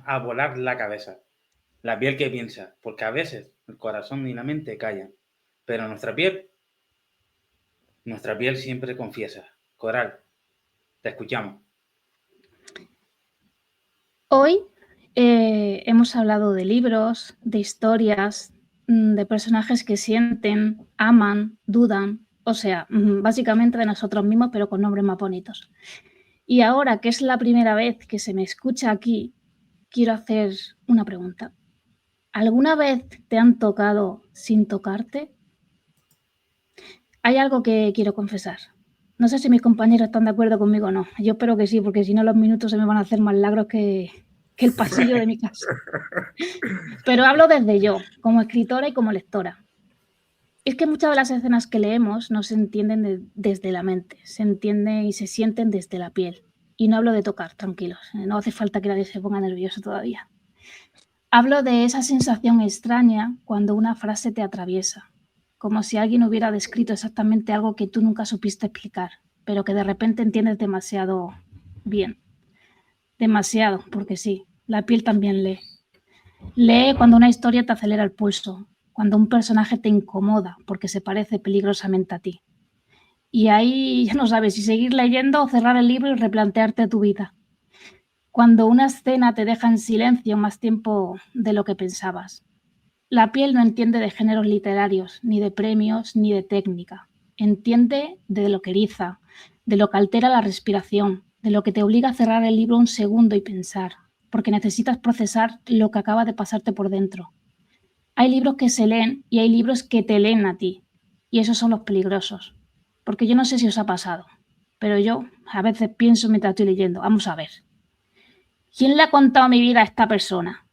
a volar la cabeza. La piel que piensa, porque a veces el corazón y la mente callan, pero nuestra piel siempre confiesa. Coral, te escuchamos. Hoy hemos hablado de libros, de historias, de personajes que sienten, aman, dudan, o sea, básicamente de nosotros mismos, pero con nombres más bonitos. Y ahora que es la primera vez que se me escucha aquí, quiero hacer una pregunta. ¿Alguna vez te han tocado sin tocarte? Hay algo que quiero confesar. No sé si mis compañeros están de acuerdo conmigo o no. Yo espero que sí, porque si no los minutos se me van a hacer más largos que el pasillo de mi casa. Pero hablo desde yo, como escritora y como lectora. Es que muchas de las escenas que leemos no se entienden desde la mente, se entienden y se sienten desde la piel. Y no hablo de tocar, tranquilos, no hace falta que nadie se ponga nervioso todavía. Hablo de esa sensación extraña cuando una frase te atraviesa, como si alguien hubiera descrito exactamente algo que tú nunca supiste explicar, pero que de repente entiendes demasiado bien. Demasiado, porque sí, la piel también lee. Lee cuando una historia te acelera el pulso, cuando un personaje te incomoda porque se parece peligrosamente a ti. Y ahí ya no sabes si seguir leyendo o cerrar el libro y replantearte tu vida. Cuando una escena te deja en silencio más tiempo de lo que pensabas. La piel no entiende de géneros literarios, ni de premios, ni de técnica. Entiende de lo que eriza, de lo que altera la respiración, de lo que te obliga a cerrar el libro un segundo y pensar, porque necesitas procesar lo que acaba de pasarte por dentro. Hay libros que se leen y hay libros que te leen a ti, Y esos son los peligrosos. Porque yo no sé si os ha pasado, pero yo a veces pienso mientras estoy leyendo, vamos a ver, ¿quién le ha contado mi vida a esta persona?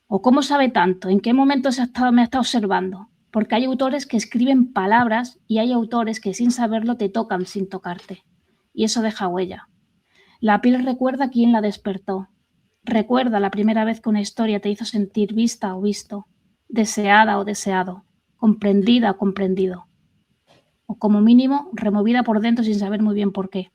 ¿O cómo sabe tanto? ¿En qué momento me ha estado observando? Porque hay autores que escriben palabras y hay autores que sin saberlo te tocan sin tocarte. Y eso deja huella. La piel recuerda quién la despertó. Recuerda la primera vez que una historia te hizo sentir vista o visto, deseada o deseado, comprendida o comprendido. O como mínimo, removida por dentro sin saber muy bien por qué.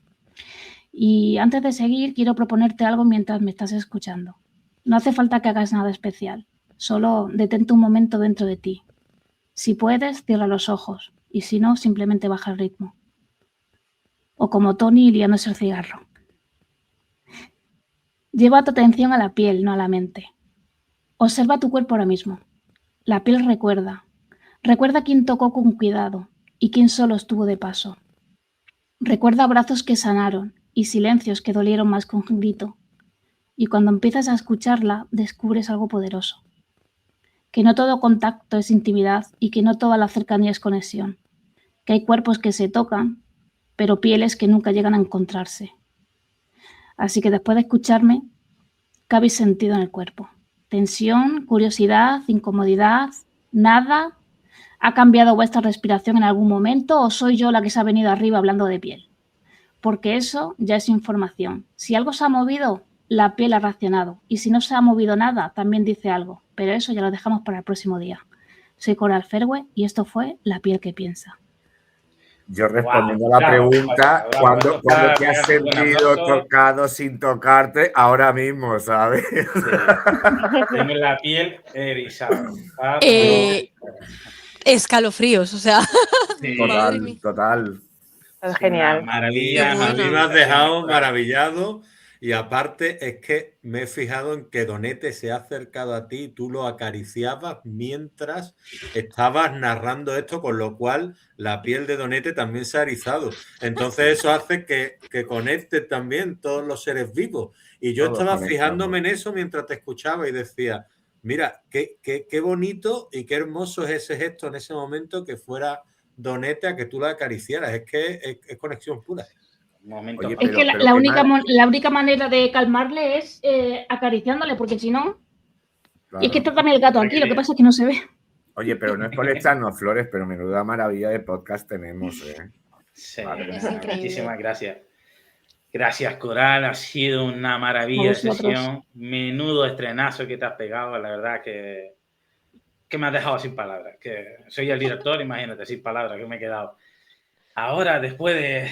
Y antes de seguir, quiero proponerte algo mientras me estás escuchando. No hace falta que hagas nada especial, solo detente un momento dentro de ti. Si puedes, cierra los ojos, y si no, simplemente baja el ritmo. O como Tony liándose el cigarro. Lleva tu atención a la piel, no a la mente. Observa tu cuerpo ahora mismo. La piel recuerda. Recuerda quién tocó con cuidado y quién solo estuvo de paso. Recuerda abrazos que sanaron y silencios que dolieron más que un grito. Y cuando empiezas a escucharla, descubres algo poderoso. Que no todo contacto es intimidad y que no toda la cercanía es conexión. Que hay cuerpos que se tocan, pero pieles que nunca llegan a encontrarse. Así que después de escucharme, ¿qué habéis sentido en el cuerpo? ¿Tensión, curiosidad, incomodidad? ¿Nada? ¿Ha cambiado vuestra respiración en algún momento o soy yo la que se ha venido arriba hablando de piel? Porque eso ya es información. Si algo se ha movido, la piel ha reaccionado. Y si no se ha movido nada, también dice algo. Pero eso ya lo dejamos para el próximo día. Soy Coral Fergue y esto fue La piel que piensa. Yo respondiendo a la pregunta, ¿cuándo te has sentido tocado sin tocarte? Ahora mismo, ¿sabes? Sí. Tengo la piel erizada. Escalofríos, o sea. Sí. Total. Es genial. Maravilla. A mí me has dejado maravillado. Y aparte es que me he fijado en que Donete se ha acercado a ti y tú lo acariciabas mientras estabas narrando esto, con lo cual la piel de Donete también se ha erizado. Entonces eso hace que conecten también todos los seres vivos. Y yo estaba fijándome en eso mientras te escuchaba y decía, mira, qué bonito y qué hermoso es ese gesto en ese momento que fuera Donete a que tú la acariciaras. Es que es conexión pura. Oye, es que la única manera de calmarle es acariciándole, porque si no... Claro. Y es que está también el gato aquí, lo que pasa es que no se ve. Oye, pero no es por echarnos flores, pero menuda maravilla de podcast tenemos, ¿eh? Sí, muchísimas gracias. Gracias, Coral, ha sido una maravilla de sesión. Menudo estrenazo que te has pegado, la verdad que me has dejado sin palabras. Que soy el director, imagínate, sin palabras, que me he quedado. Ahora, después de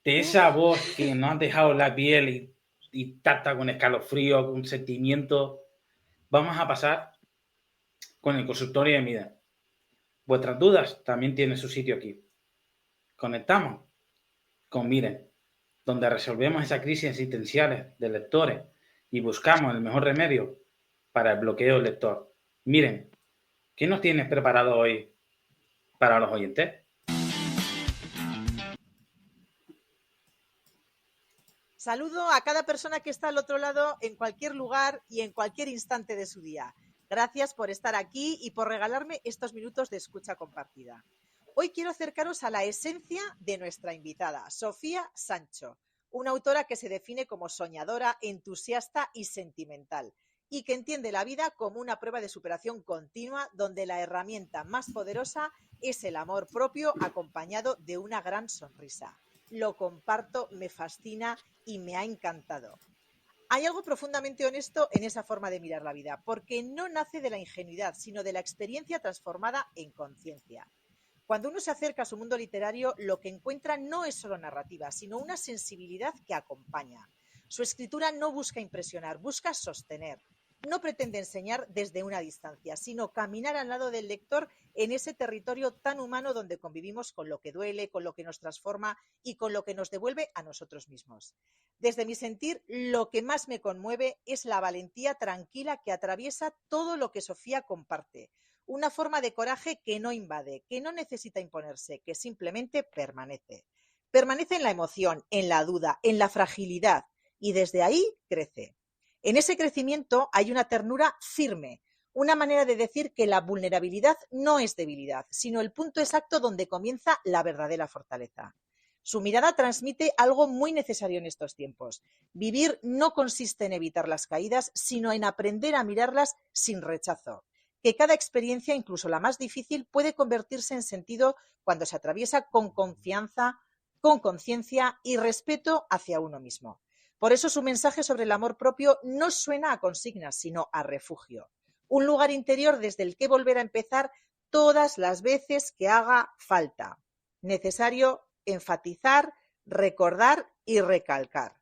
esa voz que nos ha dejado la piel y tata con escalofrío, con sentimiento, vamos a pasar con el consultorio de Miden. Vuestras dudas también tienen su sitio aquí. Conectamos con Miden, donde resolvemos esas crisis existenciales de lectores y buscamos el mejor remedio para el bloqueo del lector. Miren, ¿qué nos tienes preparado hoy para los oyentes? Saludo a cada persona que está al otro lado en cualquier lugar y en cualquier instante de su día. Gracias por estar aquí y por regalarme estos minutos de escucha compartida. Hoy quiero acercaros a la esencia de nuestra invitada, Sofía Sancho, una autora que se define como soñadora, entusiasta y sentimental, y que entiende la vida como una prueba de superación continua donde la herramienta más poderosa es el amor propio acompañado de una gran sonrisa. Lo comparto, me fascina y me ha encantado. Hay algo profundamente honesto en esa forma de mirar la vida, porque no nace de la ingenuidad, sino de la experiencia transformada en conciencia. Cuando uno se acerca a su mundo literario, lo que encuentra no es solo narrativa, sino una sensibilidad que acompaña. Su escritura no busca impresionar, busca sostener. No pretende enseñar desde una distancia, sino caminar al lado del lector en ese territorio tan humano donde convivimos con lo que duele, con lo que nos transforma y con lo que nos devuelve a nosotros mismos. Desde mi sentir, lo que más me conmueve es la valentía tranquila que atraviesa todo lo que Sofía comparte. Una forma de coraje que no invade, que no necesita imponerse, que simplemente permanece. Permanece en la emoción, en la duda, en la fragilidad y desde ahí crece. En ese crecimiento hay una ternura firme, una manera de decir que la vulnerabilidad no es debilidad, sino el punto exacto donde comienza la verdadera fortaleza. Su mirada transmite algo muy necesario en estos tiempos. Vivir no consiste en evitar las caídas, sino en aprender a mirarlas sin rechazo. Que cada experiencia, incluso la más difícil, puede convertirse en sentido cuando se atraviesa con confianza, con conciencia y respeto hacia uno mismo. Por eso su mensaje sobre el amor propio no suena a consignas, sino a refugio. Un lugar interior desde el que volver a empezar todas las veces que haga falta. Necesario enfatizar, recordar y recalcar.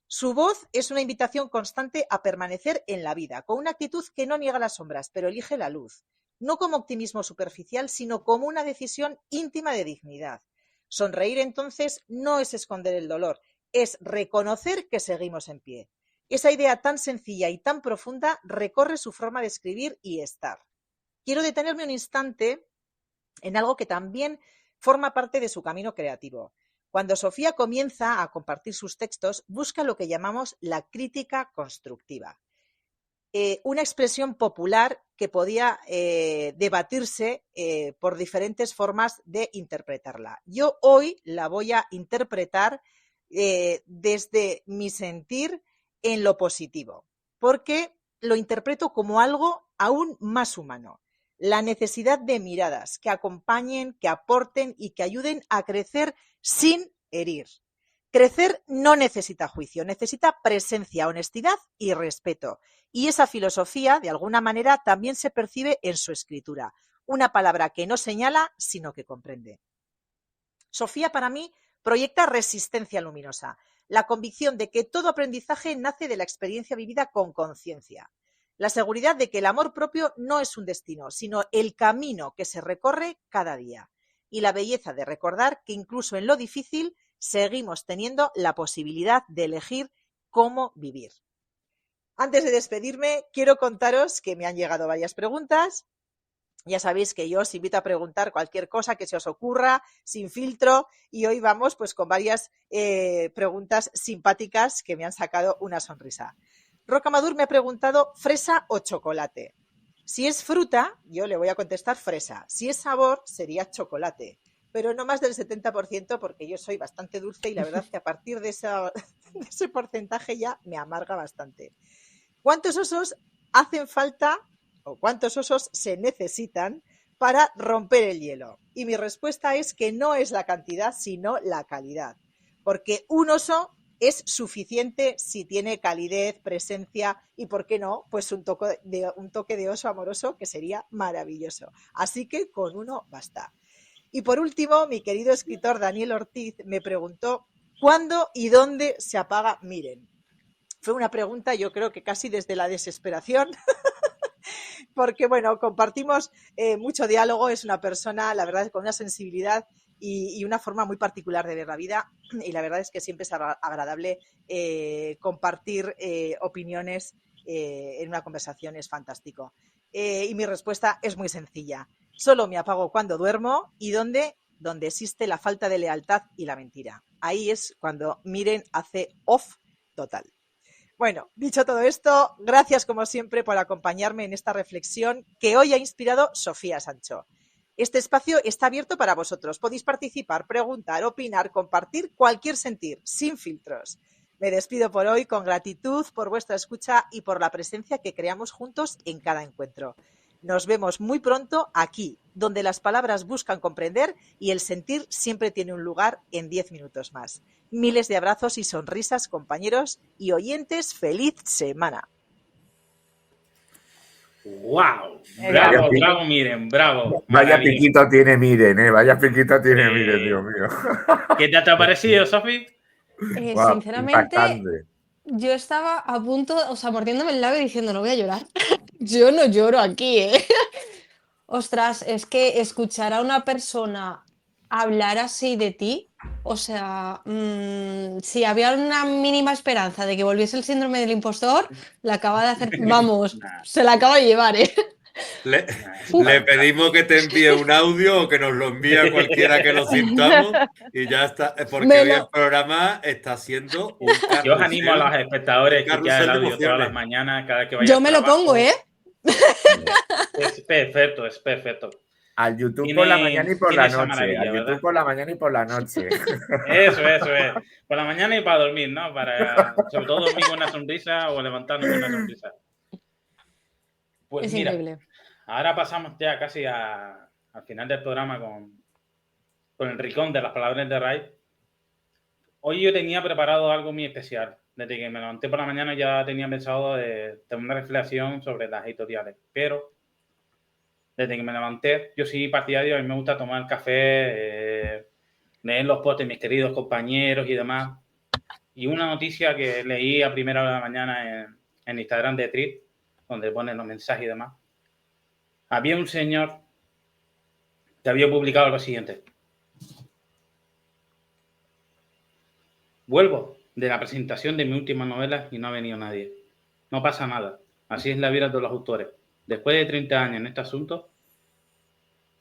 Su voz es una invitación constante a permanecer en la vida, con una actitud que no niega las sombras, pero elige la luz. No como optimismo superficial, sino como una decisión íntima de dignidad. Sonreír, entonces, no es esconder el dolor, es reconocer que seguimos en pie. Esa idea tan sencilla y tan profunda recorre su forma de escribir y estar. Quiero detenerme un instante en algo que también forma parte de su camino creativo. Cuando Sofía comienza a compartir sus textos, busca lo que llamamos la crítica constructiva. Una expresión popular que podía debatirse por diferentes formas de interpretarla. Yo hoy la voy a interpretar desde mi sentir en lo positivo, porque lo interpreto como algo aún más humano. La necesidad de miradas que acompañen, que aporten y que ayuden a crecer sin herir. Crecer no necesita juicio, necesita presencia, honestidad y respeto. Y esa filosofía, de alguna manera, también se percibe en su escritura. Una palabra que no señala, sino que comprende. Sofía, para mí, proyecta resistencia luminosa, la convicción de que todo aprendizaje nace de la experiencia vivida con conciencia. La seguridad de que el amor propio no es un destino, sino el camino que se recorre cada día. Y la belleza de recordar que incluso en lo difícil seguimos teniendo la posibilidad de elegir cómo vivir. Antes de despedirme, quiero contaros que me han llegado varias preguntas. Ya sabéis que yo os invito a preguntar cualquier cosa que se os ocurra, sin filtro, y hoy vamos pues con varias preguntas simpáticas que me han sacado una sonrisa. Roca Madur me ha preguntado fresa o chocolate. Si es fruta, yo le voy a contestar fresa. Si es sabor, sería chocolate. Pero no más del 70% porque yo soy bastante dulce y la verdad que a partir de ese porcentaje ya me amarga bastante. ¿Cuántos osos hacen falta o cuántos osos se necesitan para romper el hielo? Y mi respuesta es que no es la cantidad, sino la calidad. Porque un oso es suficiente si tiene calidez, presencia y, ¿por qué no?, pues un toque de oso amoroso que sería maravilloso. Así que con uno basta. Y por último, mi querido escritor Daniel Ortiz me preguntó ¿cuándo y dónde se apaga Miren? Fue una pregunta, yo creo que casi desde la desesperación, porque bueno, compartimos mucho diálogo, es una persona, la verdad, con una sensibilidad y una forma muy particular de ver la vida, y la verdad es que siempre es agradable compartir opiniones en una conversación, es fantástico. Y mi respuesta es muy sencilla. Solo me apago cuando duermo y donde existe la falta de lealtad y la mentira. Ahí es cuando Miren hace off total. Bueno, dicho todo esto, gracias como siempre por acompañarme en esta reflexión que hoy ha inspirado Sofía Sancho. Este espacio está abierto para vosotros. Podéis participar, preguntar, opinar, compartir cualquier sentir, sin filtros. Me despido por hoy con gratitud por vuestra escucha y por la presencia que creamos juntos en cada encuentro. Nos vemos muy pronto aquí, donde las palabras buscan comprender y el sentir siempre tiene un lugar en 10 minutos más. Miles de abrazos y sonrisas, compañeros y oyentes. ¡Feliz semana! ¡Wow! Bravo, bravo, Miren, bravo. Vaya piquito tiene Miren, vaya piquito tiene Miren, Dios mío. ¿Qué te ha parecido, Sofi? Wow, Sinceramente, impactante. yo estaba a punto, o sea, mordiéndome el labio diciendo, no voy a llorar. Yo no lloro aquí, ¿eh? Ostras, es que escuchar a una persona hablar así de ti, o sea, si había una mínima esperanza de que volviese el síndrome del impostor, la acaba de hacer, vamos, se la acaba de llevar, ¿eh? Le pedimos que te envíe un audio o que nos lo envíe a cualquiera que lo sintamos y ya está, porque hoy el programa está siendo un carrusel. Yo os animo a los espectadores a escuchar el audio todas las mañanas, cada vez que vaya Yo me lo pongo, ¿eh? Es perfecto, es perfecto. Al YouTube por la mañana y por Tiene la esa noche. maravilla, Al YouTube ¿verdad? por la mañana y por la noche. Eso es. Por la mañana y para dormir, ¿no? Para, sobre todo, dormir con una sonrisa o levantarnos con una sonrisa. Pues Es mira, increíble. ahora pasamos ya casi al final del programa con el ricón de las palabras de Ray. Hoy yo tenía preparado algo muy especial. Desde que me levanté por la mañana ya tenía pensado de una reflexión sobre las editoriales. Pero desde que me levanté, yo soy partidario, a mí me gusta tomar café, leer los posts de mis queridos compañeros y demás. Y una noticia que leí a primera hora de la mañana en Instagram de Trip, donde ponen los mensajes y demás. Había un señor que había publicado lo siguiente. Vuelvo de la presentación de mi última novela y no ha venido nadie. No pasa nada. Así es la vida de los autores. Después de 30 años en este asunto,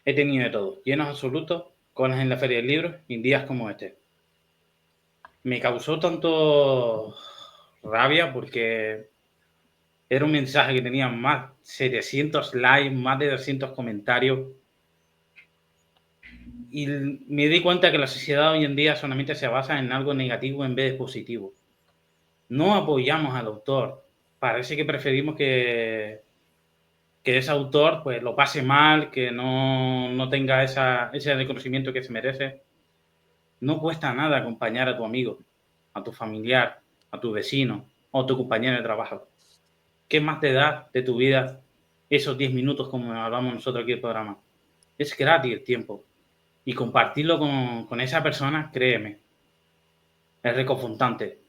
he tenido de todo. Llenos absolutos, colas en la feria del libro y días como este. Me causó tanto rabia porque era un mensaje que tenía más de 700 likes, más de 200 comentarios. Y me di cuenta que la sociedad hoy en día solamente se basa en algo negativo en vez de positivo. No apoyamos al autor. Parece que preferimos que ese autor pues lo pase mal, que no tenga ese reconocimiento que se merece. No cuesta nada acompañar a tu amigo, a tu familiar, a tu vecino o a tu compañero de trabajo. ¿Qué más te da de tu vida esos 10 minutos como hablamos nosotros aquí en el programa? Es gratis el tiempo. Y compartirlo con esa persona, créeme, es reconfortante.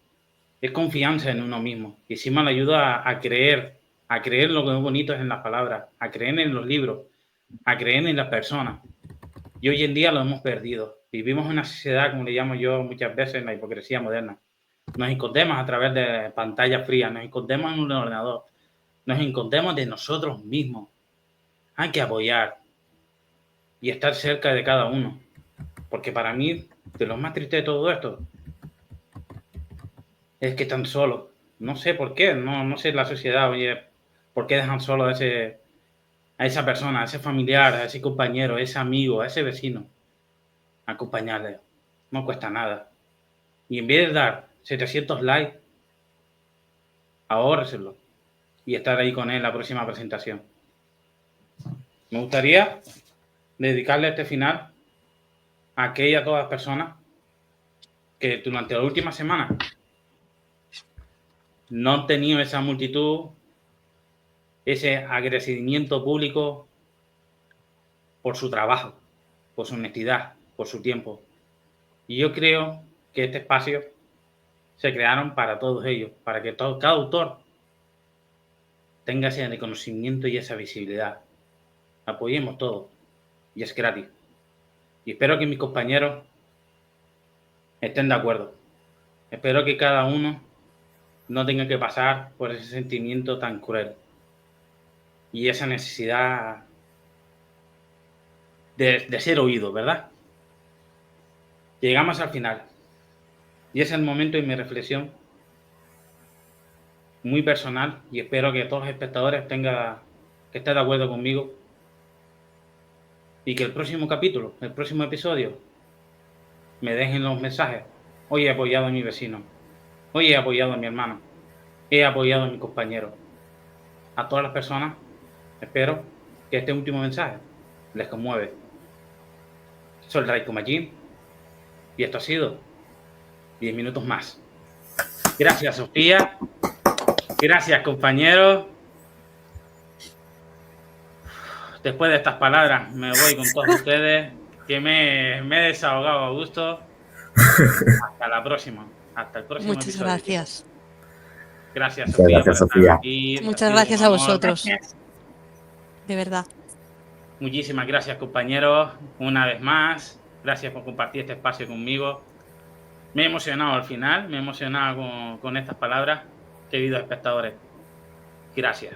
Es confianza en uno mismo. Y encima le ayuda a creer lo que es bonito es en las palabras, a creer en los libros, a creer en las personas. Y hoy en día lo hemos perdido. Vivimos en una sociedad, como le llamo yo muchas veces, en la hipocresía moderna. Nos escondemos a través de pantallas frías, nos escondemos en un ordenador, nos escondemos de nosotros mismos. Hay que apoyar y estar cerca de cada uno. Porque para mí, de lo más triste de todo esto, es que están solos. No sé por qué, no sé la sociedad, oye, por qué dejan solo a esa persona, a ese familiar, a ese compañero, a ese amigo, a ese vecino. Acompañarle. No cuesta nada. Y en vez de dar 700 likes, ahórreselo y estar ahí con él en la próxima presentación. Me gustaría dedicarle este final a aquellas todas personas que durante la última semana no han tenido esa multitud, ese agradecimiento público por su trabajo, por su honestidad, por su tiempo. Y yo creo que este espacio se crearon para todos ellos, para que cada autor tenga ese reconocimiento y esa visibilidad. Apoyemos todo y es gratis. Y espero que mis compañeros estén de acuerdo. Espero que cada uno no tenga que pasar por ese sentimiento tan cruel y esa necesidad de ser oído, ¿verdad? Llegamos al final y es el momento de mi reflexión muy personal y espero que todos los espectadores estén de acuerdo conmigo y que el próximo capítulo, el próximo episodio, me dejen los mensajes. Hoy he apoyado a mi vecino, hoy he apoyado a mi hermano, he apoyado a mi compañero. A todas las personas, espero que este último mensaje les conmueve. Soy Raiko Majin y esto ha sido 10 minutos más. Gracias, Sofía. Gracias, compañeros. Después de estas palabras me voy con todos ustedes, que me he desahogado a gusto. Hasta la próxima. Hasta el próximo Muchas episodio. gracias. Gracias, Muchas Sofía. gracias, por estar Sofía. aquí. Muchas Ha sido gracias un a honor. vosotros. De verdad. Muchísimas gracias, compañeros. Una vez más, gracias por compartir este espacio conmigo. Me he emocionado al final, me he emocionado con estas palabras, queridos espectadores. Gracias.